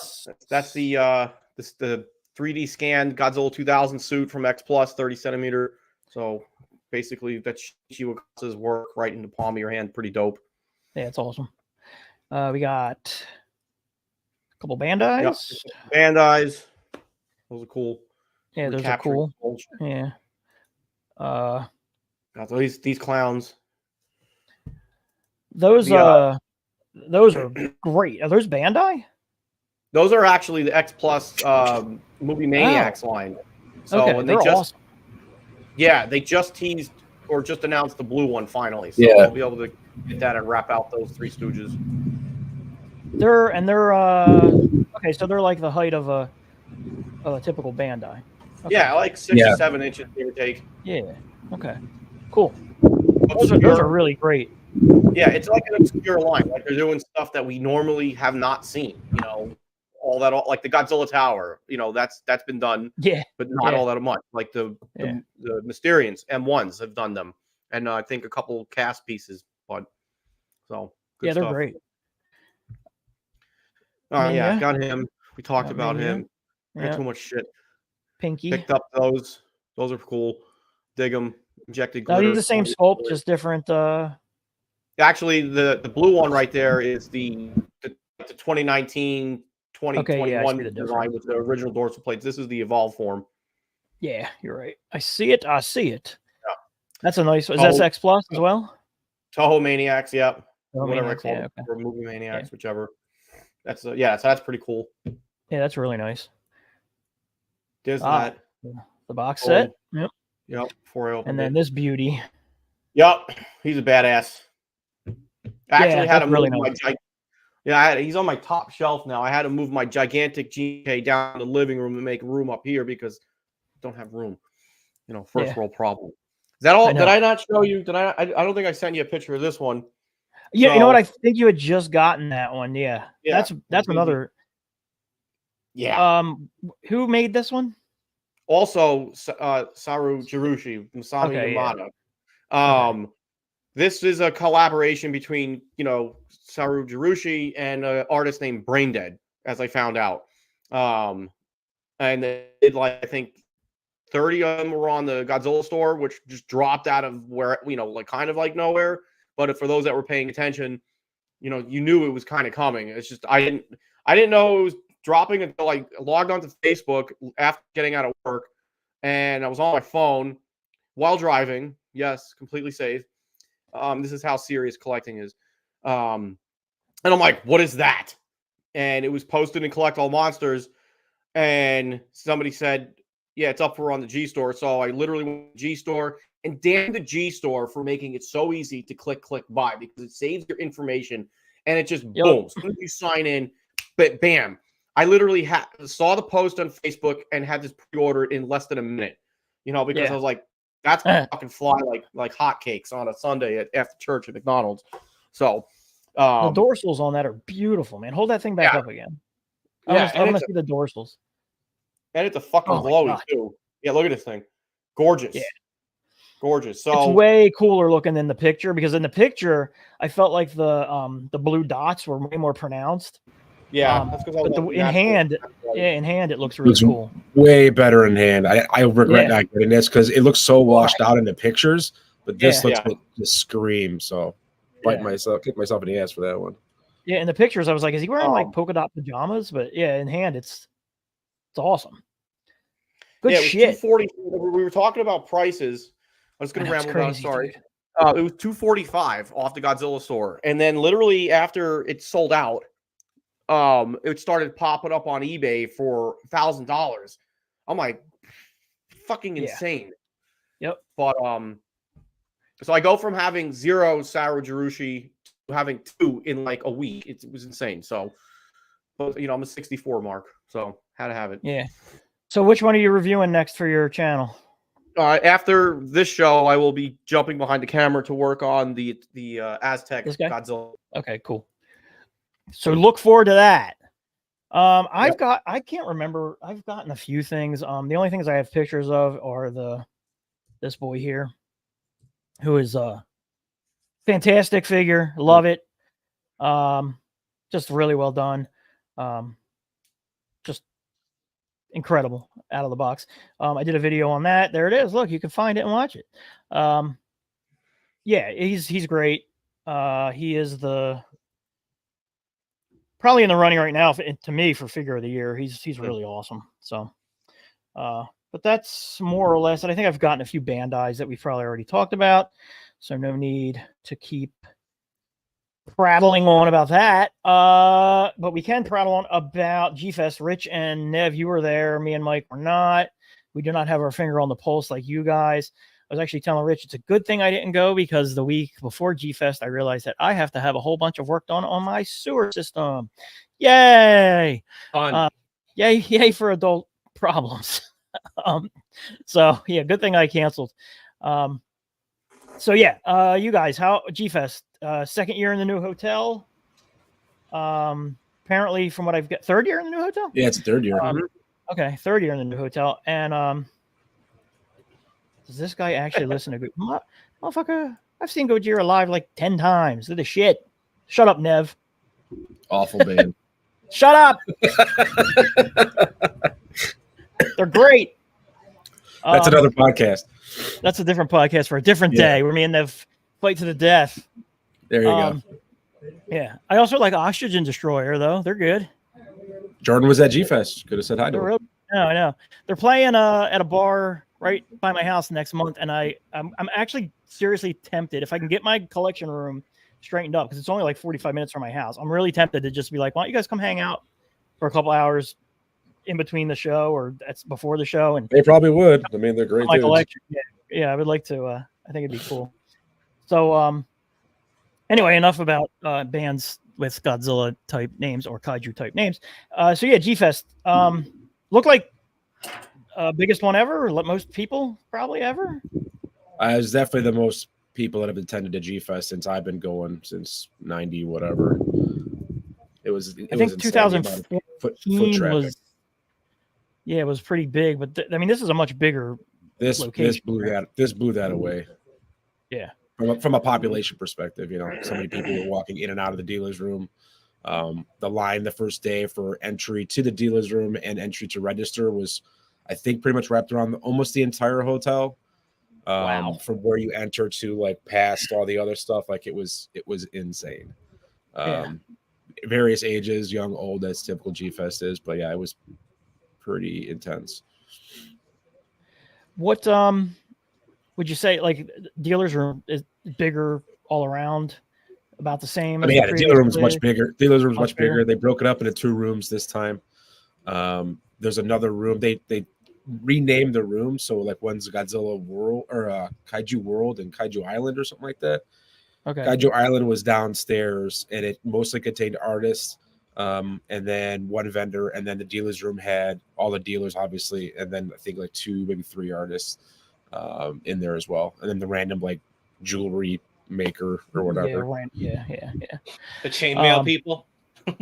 That's the 3D scanned Godzilla 2000 suit from X Plus, 30 centimeter. So basically that's Shiwakasa's work right in the palm of your hand. Pretty dope. Yeah, it's awesome. We got a couple Bandais. Yep. Bandais. Those are cool. Yeah, those are cool. Yeah. Got these clowns. Those are great. Are those Bandai? Those are actually the X Plus Movie Maniacs line. So okay, they're awesome. Yeah, they just teased or just announced the blue one finally. So we'll be able to get that and wrap out those Three Stooges. They're okay, so they're like the height of a typical Bandai. Okay. Yeah, like 6 to 7 inches, give or take. Yeah. Okay. Cool. Those are really great. Yeah, it's like an obscure line. Like they're doing stuff that we normally have not seen. You know, like the Godzilla Tower. You know, that's been done. Yeah. But not all that much. Like the Mysterians M1s have done them, and I think a couple cast pieces. But so good stuff. They're great. Got him. We talked about him. Too much shit. Pinky. Picked up those. Those are cool. Dig them. Injected glitter. These are the same sculpt, just different. Actually, the blue one right there is the 2019, 2021 design with the original dorsal plates. This is the evolved form. Yeah, you're right. I see it. Yeah. That's a nice. Is that X Plus as well? Toho Maniacs, yep. Toho Whatever Maniacs, I call it, or Movie Maniacs, whichever. That's so that's pretty cool. Yeah, that's really nice. There's that. The box set. Yep. Before I opened and then this beauty. Yep, he's a badass. I actually had to move really nice. he's on my top shelf now. I had to move my gigantic GK down to the living room to make room up here because I don't have room. First world problem. Is that all? Did I not show you? Did I don't think I sent you a picture of this one. Yeah, you know what? I think you had just gotten that one. Yeah. That's another. Yeah. Who made this one? Also, Saru Jirushi, Masami Yamada. This is a collaboration between Saru Jirushi and an artist named Braindead, as I found out. And they did I think 30 of them were on the Godzilla store, which just dropped out of where kind of like nowhere. But for those that were paying attention, you knew it was kind of coming. It's just I didn't know it was dropping until I logged onto Facebook after getting out of work, and I was on my phone while driving. Yes, completely safe. This is how serious collecting is. And I'm like, what is that? And it was posted in Collect All Monsters, and somebody said, yeah, it's up for on the G Store. So I literally went to the G Store, and damn the G Store for making it so easy to click buy, because it saves your information and it just boom. As soon as you sign in, but bam. I literally saw the post on Facebook and had this pre-ordered in less than a minute, because I was like, that's fucking fly like hotcakes on a Sunday after church at McDonald's. So the dorsals on that are beautiful, man. Hold that thing back up again. I want to see the dorsals. And it's a fucking glowy too. Yeah, look at this thing. Gorgeous. Yeah. Gorgeous. So it's way cooler looking than the picture, because in the picture I felt like the blue dots were way more pronounced. Yeah, that's because in hand it looks really cool. Way better in hand. I regret not getting this because it looks so washed out in the pictures, but this looks like the scream. So kick myself in the ass for that one. Yeah, in the pictures I was like, is he wearing like polka dot pajamas? But yeah, in hand it's awesome. Good shit. $240. We were talking about prices. I was going to ramble about. Sorry. It was $245 off the Godzilla store, and then literally after it sold out, it started popping up on eBay for $1,000. I'm like, fucking insane. Yep. But so I go from having 0 Saru Jirushi to having 2 in like a week. It was insane. So, but I'm a 64 mark, so had to have it. Yeah. So which one are you reviewing next for your channel? After this show, I will be jumping behind the camera to work on the Aztec Godzilla. Okay, cool. So look forward to that. I can't remember. I've gotten a few things. The only things I have pictures of are this boy here, who is a fantastic figure. Love it. Just really well done. Just incredible out of the box. I did a video on that. There it is. Look, you can find it and watch it. Yeah, he's great. He is probably in the running right now to me for figure of the year. He's really awesome. So, but that's more or less. And I think I've gotten a few Bandais that we've probably already talked about. So no need to keep prattling on about that. But we can prattle on about Gfest. Rich and Nev, you were there. Me and Mike were not. We do not have our finger on the pulse like you guys. I was actually telling Rich it's a good thing I didn't go, because the week before Gfest, I realized that I have to have a whole bunch of work done on my sewer system. Yay! Fun. Yay for adult problems. So yeah, good thing I canceled. So yeah, you guys, how Gfest? Second year in the new hotel. Apparently, from what I've got, third year in the new hotel. Yeah, it's third year. Okay, third year in the new hotel, and does this guy actually listen to good motherfucker? I've seen Gojira live like 10 times. They're the shit. Shut up, Nev. Awful band. Shut up. They're great. That's another podcast. That's a different podcast for a different day where me and Nev fight to the death. There you go. Yeah. I also like Oxygen Destroyer, though. They're good. Jordan was at Gfest. Could have said hi to him. No, I know. They're playing at a bar right by my house next month, and I'm actually seriously tempted if I can get my collection room straightened up because it's only like 45 minutes from my house. I'm really tempted to just be like, why don't you guys come hang out for a couple hours in between the show or that's before the show? And they probably would. I mean, they're great my dudes. collection. Yeah, I would like to. I think it'd be cool. So, anyway, enough about bands with Godzilla type names or kaiju type names. So yeah, Gfest looked like biggest one ever. Most people probably ever. It's definitely the most people that have attended to Gfest since I've been going since 90 whatever. I think 2014 foot was. Yeah, it was pretty big, but I mean, this is a much bigger. This blew that away. Yeah. From a population perspective, so many people were walking in and out of the dealer's room. The line the first day for entry to the dealer's room and entry to register was, I think, pretty much wrapped around almost the entire hotel. Wow. From where you enter to like past all the other stuff, like it was insane. Various ages, young, old, as typical Gfest is, but yeah, it was pretty intense. What would you say, like, dealers room is bigger all around, about the same? I mean, yeah, the dealer room is much bigger. Dealer's room is much bigger. They broke it up into 2 rooms this time. There's another room. They renamed the room, so like one's Godzilla World or Kaiju World and Kaiju Island or something like that. Okay. Kaiju Island was downstairs, and it mostly contained artists, and then one vendor, and then the dealer's room had all the dealers, obviously, and then I think like 2, maybe 3 artists in there as well, and then the random like jewelry maker or whatever. Yeah. The chainmail people.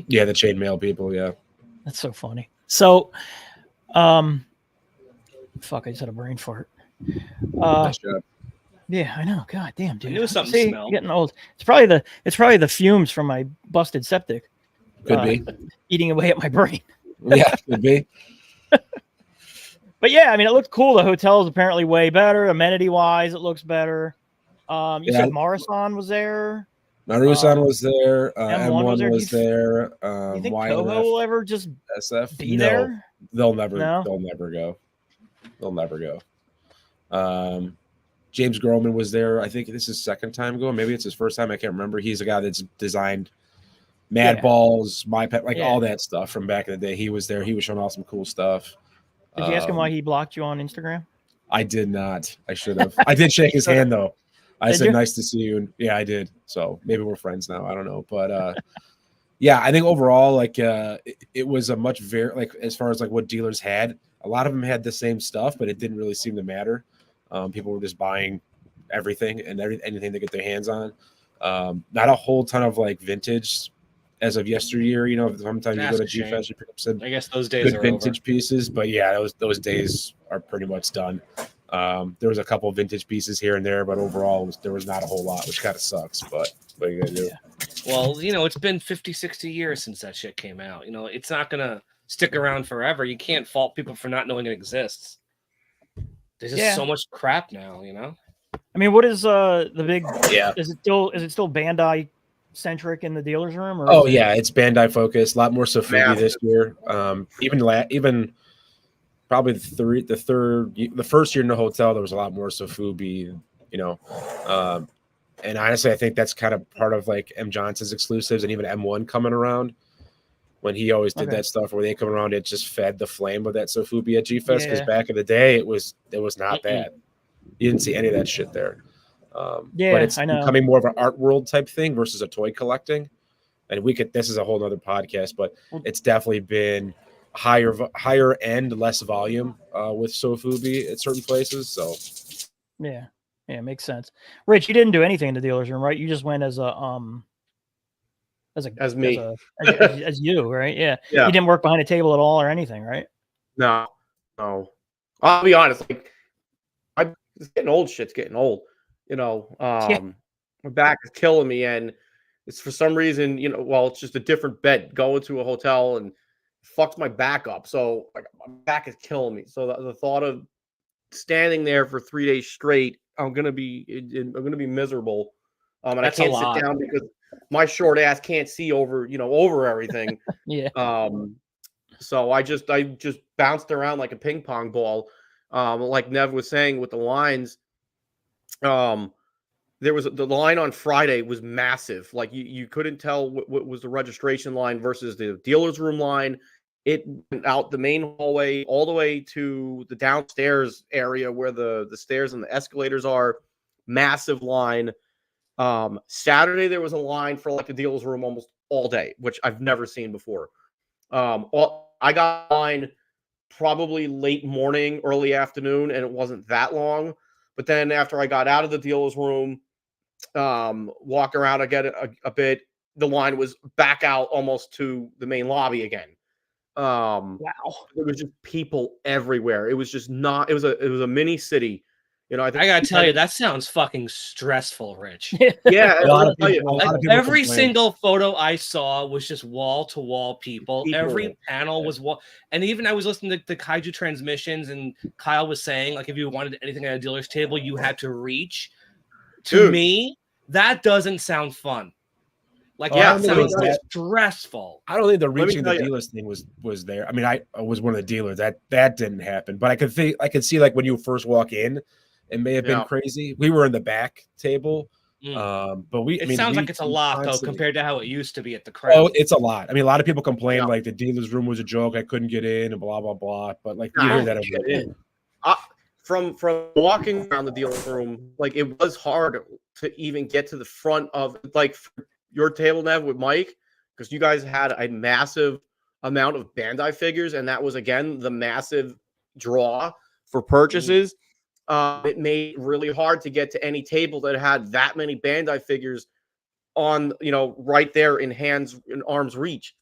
Yeah, the chainmail people. Yeah, that's so funny. So, fuck, I just had a brain fart. nice job. Yeah, I know. God damn, dude. I knew something smelled. Getting old. It's probably the fumes from my busted septic. Could be eating away at my brain. Yeah, could be. But yeah, I mean, it looked cool. The hotel is apparently way better. Amenity wise, it looks better. You said Marathon was there. Marusan was there. M1 was there. You think Toho will ever just SF be there? They'll never go. They'll never go. James Groman was there. I think this is his second time going. Maybe it's his first time. I can't remember. He's the guy that's designed Mad Balls, My Pet, all that stuff from back in the day. He was there. He was showing off some cool stuff. Did you ask him why he blocked you on Instagram? I did not. I should have. I did shake his hand though. I said, nice to see you. And yeah, I did. So maybe we're friends now. I don't know. But yeah, I think overall, like it was a much as far as like what dealers had, a lot of them had the same stuff, but it didn't really seem to matter. People were just buying everything and anything they get their hands on. Not a whole ton of like vintage as of yesteryear. Sometimes you go to Gfest, you pick up some I guess those days good are vintage over. pieces, but yeah, those days are pretty much done. There was a couple of vintage pieces here and there, but overall there was not a whole lot, which kind of sucks, but what are you gonna do? Well, it's been 50, 60 years since that shit came out. It's not gonna stick around forever. You can't fault people for not knowing it exists. There's just so much crap now, I mean, what is the big? Yeah. Is it still Bandai centric in the dealer's room? Or it's Bandai focused. A lot more Sofubi this year. Even probably the first year in the hotel, there was a lot more Sofubi. And honestly, I think that's kind of part of like M. Johnson's exclusives and even M1 coming around. When he always did that stuff where they come around, it just fed the flame of that Sofubi at Gfest. Because back in the day, it was not bad. You didn't see any of that shit there. But it's becoming more of an art world type thing versus a toy collecting. And this is a whole nother podcast, but it's definitely been higher end, less volume with Sofubi at certain places. So yeah, makes sense. Rich, you didn't do anything in the dealer's room, right? You just went as me, as you, right? Yeah. You didn't work behind a table at all or anything, right? No. I'll be honest. Like, it's getting old. Shit's getting old. My back is killing me, and it's for some reason, it's just a different bed. Going to a hotel and fucks my back up. So like, my back is killing me. So the thought of standing there for 3 days straight, I'm gonna be miserable. And I can't sit down because my short ass can't see over everything. Yeah. So I just bounced around like a ping pong ball. Like Nev was saying with the lines, there was the line on Friday was massive. Like you couldn't tell what was the registration line versus the dealer's room line. It went out the main hallway all the way to the downstairs area where the stairs and the escalators are. Massive line. Saturday there was a line for like the dealer's room almost all day, which I've never seen before. I got a line probably late morning, early afternoon, and it wasn't that long. But then after I got out of the dealer's room, walk around again a bit, the line was back out almost to the main lobby again. Wow. There was just people everywhere. It was just not, it was a mini city. You know, I gotta tell you, that sounds fucking stressful, Rich. Yeah, every single photo I saw was just wall to wall people. Every panel was wall, and even I was listening to the Kaiju transmissions, and Kyle was saying like if you wanted anything at a dealer's table, you had to reach. To me, that doesn't sound fun. Like that sounds stressful. I don't think the reaching the dealers thing was there. I mean, I was one of the dealers. That didn't happen. But I could see like when you first walk in, it may have been crazy. We were in the back table. But it sounds like it's a lot though compared to how it used to be at the crowd. Oh, it's a lot. I mean, a lot of people complained like the dealer's room was a joke. I couldn't get in and blah blah blah. But like you hear that from walking around the dealer's room, like it was hard to even get to the front of like your table, Nev, with Mike, because you guys had a massive amount of Bandai figures, and that was again the massive draw for purchases. It made it really hard to get to any table that had that many Bandai figures on, right there in arm's reach.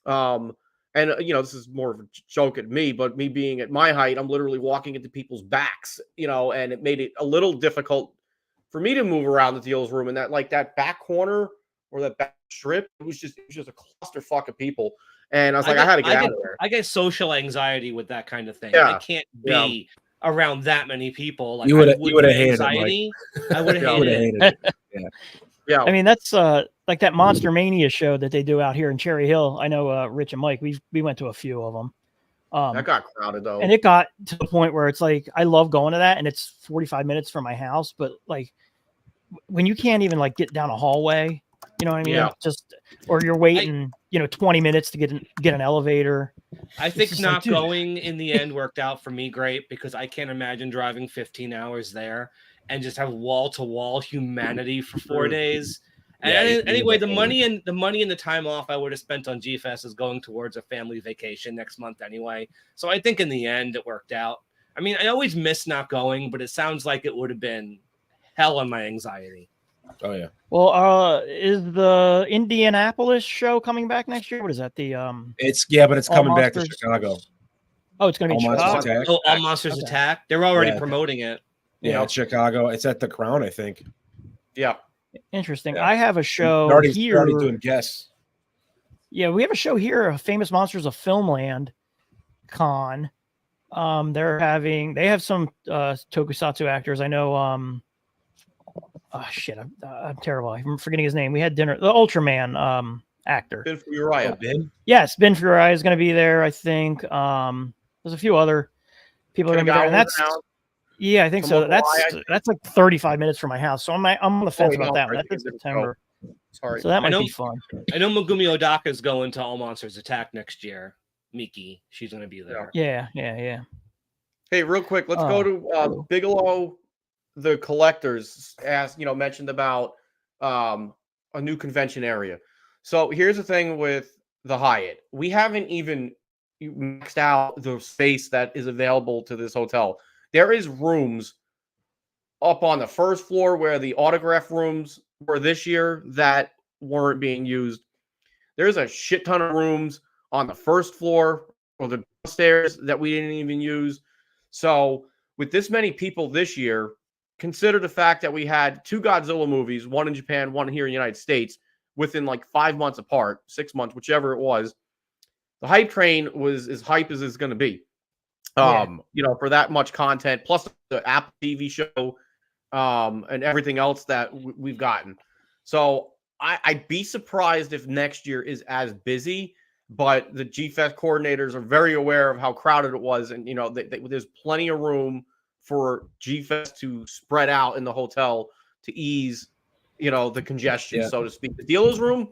And, this is more of a joke at me, but me being at my height, I'm literally walking into people's backs, and it made it a little difficult for me to move around the dealer's room. And that back corner or that back strip, it was just a clusterfuck of people. And I was like, I had to get out of there. I get social anxiety with that kind of thing. Yeah. I can't be around that many people. Like, you would have hated it, I would have hated it. Yeah. I mean, that's like that Monster Mania show that they do out here in Cherry Hill. I know Rich and Mike, we went to a few of them. That got crowded though. And it got to the point where it's like, I love going to that, and it's 45 minutes from my house. But like when you can't even like get down a hallway, you know what I mean? Yeah. Or you're waiting, 20 minutes to get an elevator. I think not going in the end worked out for me great, because I can't imagine driving 15 hours there and just have wall to wall humanity for 4 days. And anyway, the money and the time off I would have spent on Gfest is going towards a family vacation next month anyway. So I think in the end it worked out. I mean, I always miss not going, but it sounds like it would have been hell on my anxiety. Oh yeah. Well, is the Indianapolis show coming back next year? What is that? But it's coming back to Chicago. Oh, it's going to be Chicago. Oh, All Monsters Attack. They're already promoting it. Yeah, it's Chicago. It's at the Crown, I think. Yeah. Interesting. Yeah. I have a show here. Already doing guests. Yeah, we have a show here, Famous Monsters of Filmland Con. They have some tokusatsu actors. I know. I'm terrible. I'm forgetting his name. We had dinner. The Ultraman actor. Ben Furiya. Ben? Yes, Ben Furiya is going to be there, I think. There's a few other people are going to be there. And I think so. That's like 35 minutes from my house. So I'm on the fence about that one. That's in September. Sorry. So that might be fun. I know Megumi Odaka is going to All Monsters Attack next year. Miki, she's going to be there. Yeah. Hey, real quick, let's go to Bigelow. The collectors mentioned about a new convention area. So here's the thing with the Hyatt. We haven't even maxed out the space that is available to this hotel. There is rooms up on the first floor where the autograph rooms were this year that weren't being used. There's a shit ton of rooms on the first floor or the downstairs that we didn't even use. So with this many people this year, consider the fact that we had 2 Godzilla movies, one in Japan, one here in the United States, within like 5 months apart, 6 months, whichever it was. The hype train was as hype as it's going to be. For that much content, plus the Apple TV show, and everything else that we've gotten. So I'd be surprised if next year is as busy, but the Gfest coordinators are very aware of how crowded it was, and there's plenty of room for Gfest to spread out in the hotel to ease, the congestion, so to speak. The dealers room,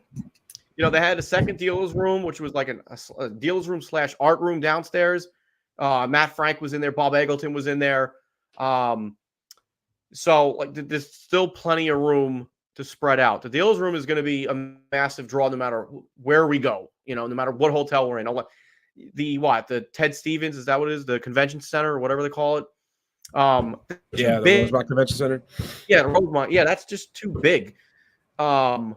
they had a second dealers room, which was like a dealers room / art room downstairs. Matt Frank was in there. Bob Eggleton was in there. So like there's still plenty of room to spread out. The dealers room is going to be a massive draw no matter where we go, no matter what hotel we're in. The Ted Stevens, is that what it is? The convention center or whatever they call it. The Rosemont Convention Center. Yeah, the Rosemont. Yeah, that's just too big. Yeah,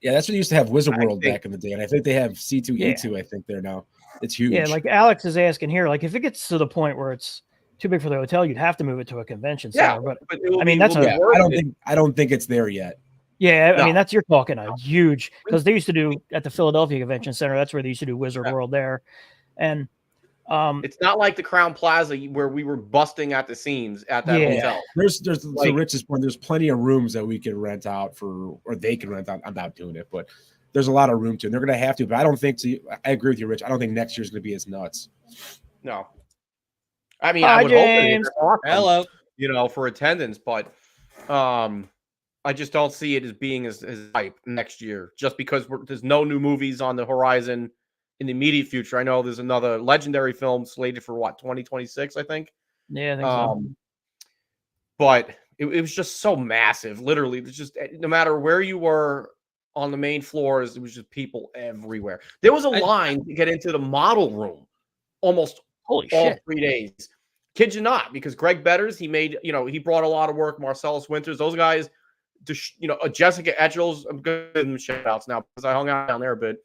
that's what used to have Wizard World back in the day, and I think they have C2E2. I think there now. It's huge. Yeah, like Alex is asking here, like if it gets to the point where it's too big for the hotel, you'd have to move it to a convention center. But I mean, that's I don't think it's there yet. Yeah, I mean that's you're talking a huge, because they used to do at the Philadelphia Convention Center. That's where they used to do Wizard World there, and it's not like the Crown Plaza where we were busting at the seams at that hotel. There's to Rich's point, there's plenty of rooms that we can rent out or they can rent out. I'm not doing it, but there's a lot of room to, and they're going to have to. But I don't think I agree with you, Rich. I don't think next year's going to be as nuts. No, I mean, I would James. hope it is awesome, Hello. For attendance, but I just don't see it as being as hype next year, just because there's no new movies on the horizon in the immediate future. I know there's another legendary film slated for 2026, I think. Yeah, I think so. But it was just so massive. Literally, it's just no matter where you were on the main floors, it was just people everywhere. There was a line to get into the model room almost all 3 days. Kid you not, because Greg Betters, he brought a lot of work. Marcellus Winters, those guys, Jessica Etchels, I'm good in shout outs now because I hung out down there a bit.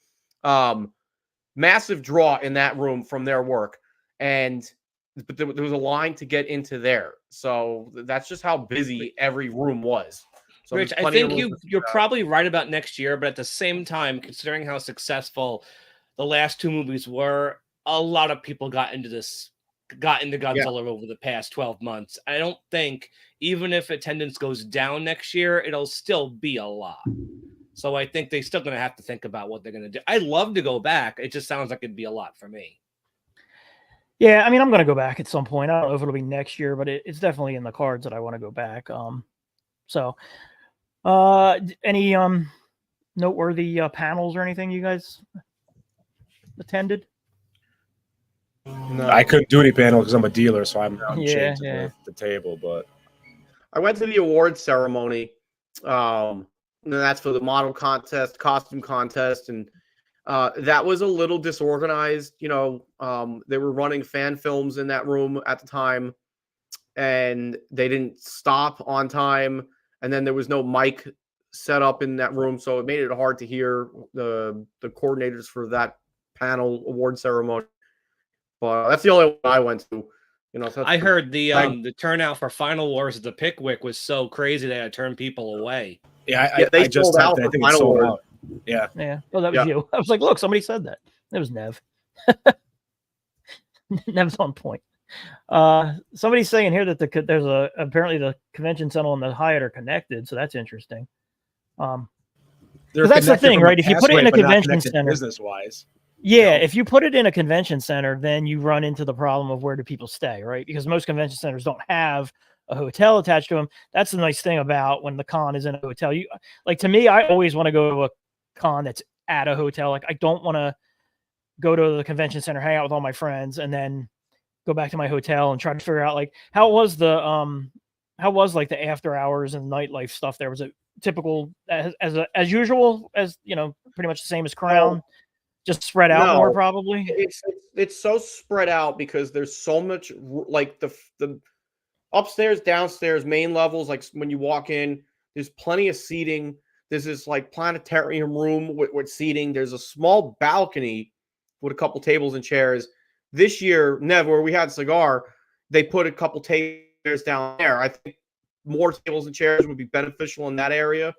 Massive draw in that room from their work. But there was a line to get into there. So that's just how busy every room was. So Rich, I think you're probably right about next year, but at the same time, considering how successful the last two movies were, a lot of people got into Godzilla over the past 12 months. I don't think, even if attendance goes down next year, it'll still be a lot. So I think they're still going to have to think about what they're going to do. I'd love to go back. It just sounds like it'd be a lot for me. Yeah, I mean, I'm going to go back at some point. I don't know if it'll be next year, but it's definitely in the cards that I want to go back. Any noteworthy panels or anything you guys attended? No, I couldn't do any panel because I'm a dealer, so I'm chained to the table. But I went to the awards ceremony. And that's for the model contest, costume contest, and that was a little disorganized. They were running fan films in that room at the time, and they didn't stop on time. And then there was no mic set up in that room, so it made it hard to hear the coordinators for that panel award ceremony. But that's the only one I went to. So I heard the turnout for Final Wars at the Pickwick was so crazy they had to turn people away. Yeah, they just sold out. I think it's sold out. Yeah. Well, that was you. I was like, look, somebody said that. It was Nev. Nev's on point. Somebody's saying here that there's apparently the convention center and the Hyatt are connected, so that's interesting. That's the thing, right? If you put it in a convention center, business-wise. Yeah, if you put it in a convention center, then you run into the problem of where do people stay, right? Because most convention centers don't have a hotel attached to them. That's the nice thing about when the con is in a hotel. To me, I always want to go to a con that's at a hotel. Like, I don't want to go to the convention center, hang out with all my friends, and then go back to my hotel and try to figure out how was the after hours and nightlife stuff there? Was it typical as usual, as pretty much the same as Crown? Just spread out more, probably. It's so spread out because there's so much the upstairs, downstairs, main levels. Like when you walk in, there's plenty of seating. There's this planetarium room with seating. There's a small balcony with a couple tables and chairs. This year, Nev, where we had Cigar, they put a couple chairs down there. I think more tables and chairs would be beneficial in that area.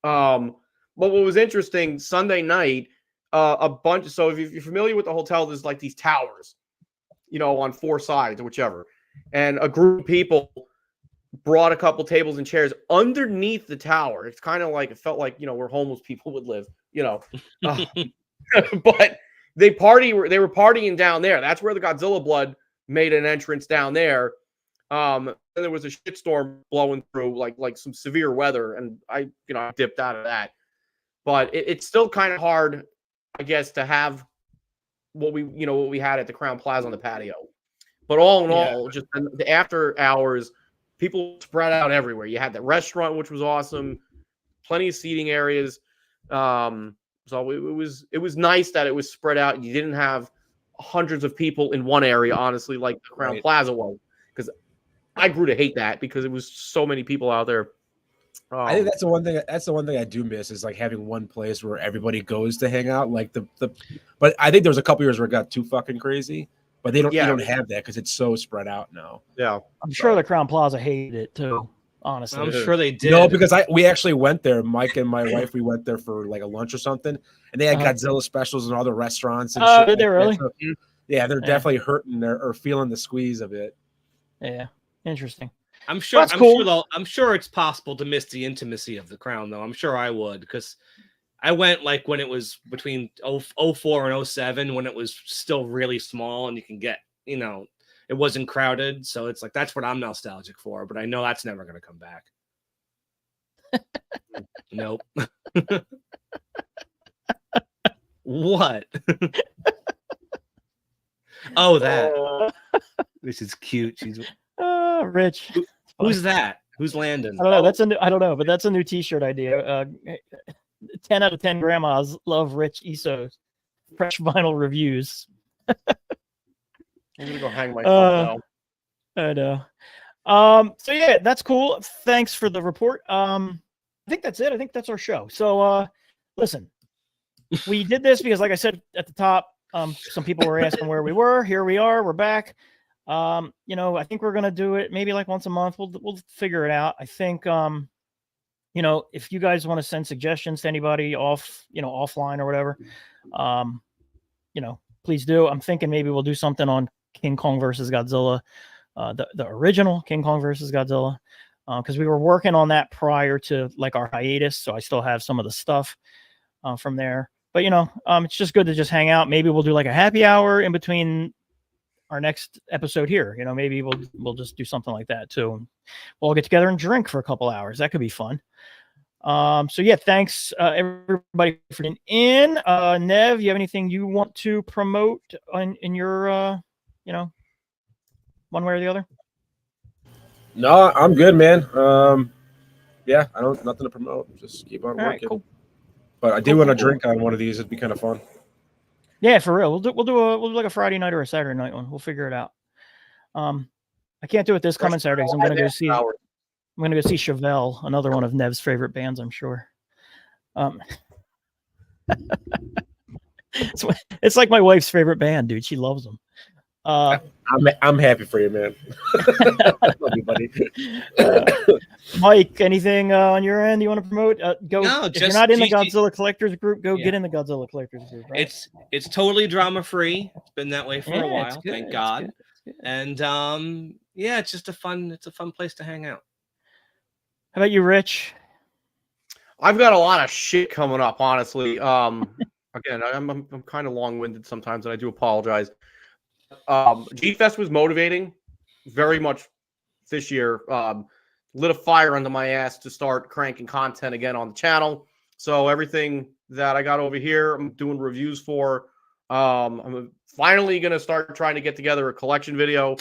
But what was interesting, Sunday night, a bunch. So if you're familiar with the hotel, there's these towers, on four sides or whichever. And a group of people brought a couple tables and chairs underneath the tower. It's kind of it felt like, where homeless people would live, But They were partying down there. That's where the Godzilla blood made an entrance down there. And there was a shitstorm blowing through, like some severe weather, and I dipped out of that. But it's still kind of hard, I guess, to have what we had at the Crown Plaza on the patio. But all in all, just the after hours, people spread out everywhere. You had the restaurant, which was awesome, plenty of seating areas. So it was nice that it was spread out. You didn't have hundreds of people in one area, honestly, like the Crown Plaza was, because I grew to hate that because it was so many people out there. I think that's the one thing. That's the one thing I do miss is like having one place where everybody goes to hang out. Like but I think there was a couple years where it got too fucking crazy. But they don't. You don't have that because it's so spread out now. Yeah, I'm sure the Crown Plaza hated it too. Honestly, I'm sure they did. No, because we actually went there. Mike and my wife, we went there for like a lunch or something, and they had Godzilla specials in all the restaurants. And shit did they really? So, yeah, they're definitely hurting or feeling the squeeze of it. Yeah, interesting. I'm sure. That's cool. I'm sure it's possible to miss the intimacy of the Crown, though. I'm sure I would, because I went like when it was between 04 and 07, when it was still really small and you can get, it wasn't crowded. So it's like, that's what I'm nostalgic for, but I know that's never going to come back. Nope. What? Oh, that. This is cute. She's Rich. Who's that? Who's Landon? I don't know. I don't know, but that's a new T-shirt idea. 10 out of 10 grandmas love Rich Iso's fresh vinyl reviews. I'm gonna go hang myself now. I know. So yeah, that's cool. Thanks for the report. I think that's it. I think that's our show. So listen, we did this because, like I said at the top, some people were asking where we were. Here we are. We're back. I think we're gonna do it maybe like once a month. We'll figure it out. I think if you guys want to send suggestions to anybody offline or whatever, please do. I'm thinking maybe we'll do something on King Kong versus Godzilla, the original King Kong versus Godzilla, because we were working on that prior to like our hiatus, so I still have some of the stuff from there. But it's just good to just hang out. Maybe we'll do like a happy hour in between our next episode here. Maybe we'll just do something like that too. We'll all get together and drink for a couple hours. That could be fun. So yeah, thanks everybody for tuning in. Nev, you have anything you want to promote in your one way or the other? No, I'm good, man. Yeah, I don't nothing to promote. Just keep on working. Right, cool. But I do want to drink on one of these. It'd be kind of fun. Yeah, for real. We'll do like a Friday night or a Saturday night one. We'll figure it out. I can't do it this coming Saturday because I'm gonna go see Chevelle, another one of Nev's favorite bands, I'm sure. It's like my wife's favorite band, dude. She loves them. I'm happy for you, man. Love you, buddy. Mike, anything on your end you want to promote? If you're not in the Godzilla Collectors group, get in the Godzilla Collectors group. Right? It's totally drama free. It's been that way for a while, good, thank God. And it's just a fun place to hang out. How about you, Rich? I've got a lot of shit coming up, honestly. Again, I'm kind of long-winded sometimes, and I do apologize. Gfest was motivating very much this year. Lit a fire under my ass to start cranking content again on the channel. So everything that I got over here, I'm doing reviews for. I'm finally going to start trying to get together a collection video.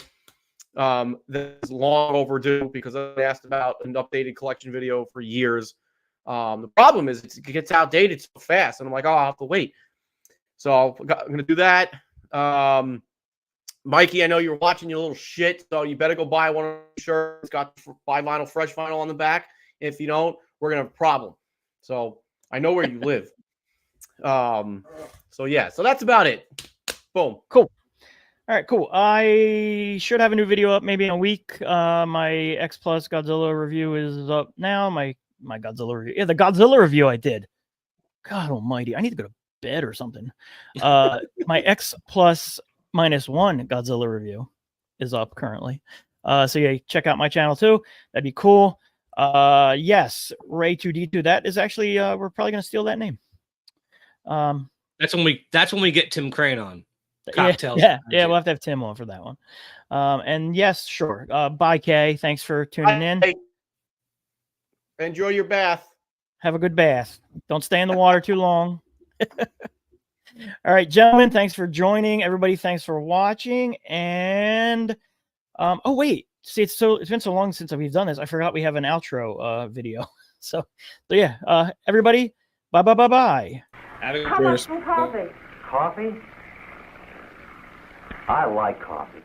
That's long overdue because I asked about an updated collection video for years. The problem is it gets outdated so fast, and I'm like, I'll have to wait. So I'm going to do that. Mikey, I know you're watching, you little shit, so you better go buy one of the shirts. It's got buy vinyl, fresh vinyl on the back. If you don't, we're going to have a problem. So I know where you live. So that's about it. Boom. Cool. All right, cool. I should have a new video up maybe in a week. My X Plus Godzilla review is up now. My Godzilla review. Yeah, the Godzilla review I did. God almighty. I need to go to bed or something. My X Plus -1 Godzilla review is up currently. So yeah, check out my channel too. That'd be cool. Yes, Ray2D2. That is actually we're probably gonna steal that name. That's when we get Tim Crane on. Cocktails. Yeah, we'll have to have Tim on for that one. And yes, sure. Bye, Kay. Thanks for tuning in. Hey, enjoy your bath. Have a good bath. Don't stay in the water too long. All right, gentlemen, thanks for joining. Everybody, thanks for watching. And oh wait, see, it's been so long since we've done this. I forgot we have an outro video. So yeah, everybody, bye. How much for coffee? Coffee? I like coffee.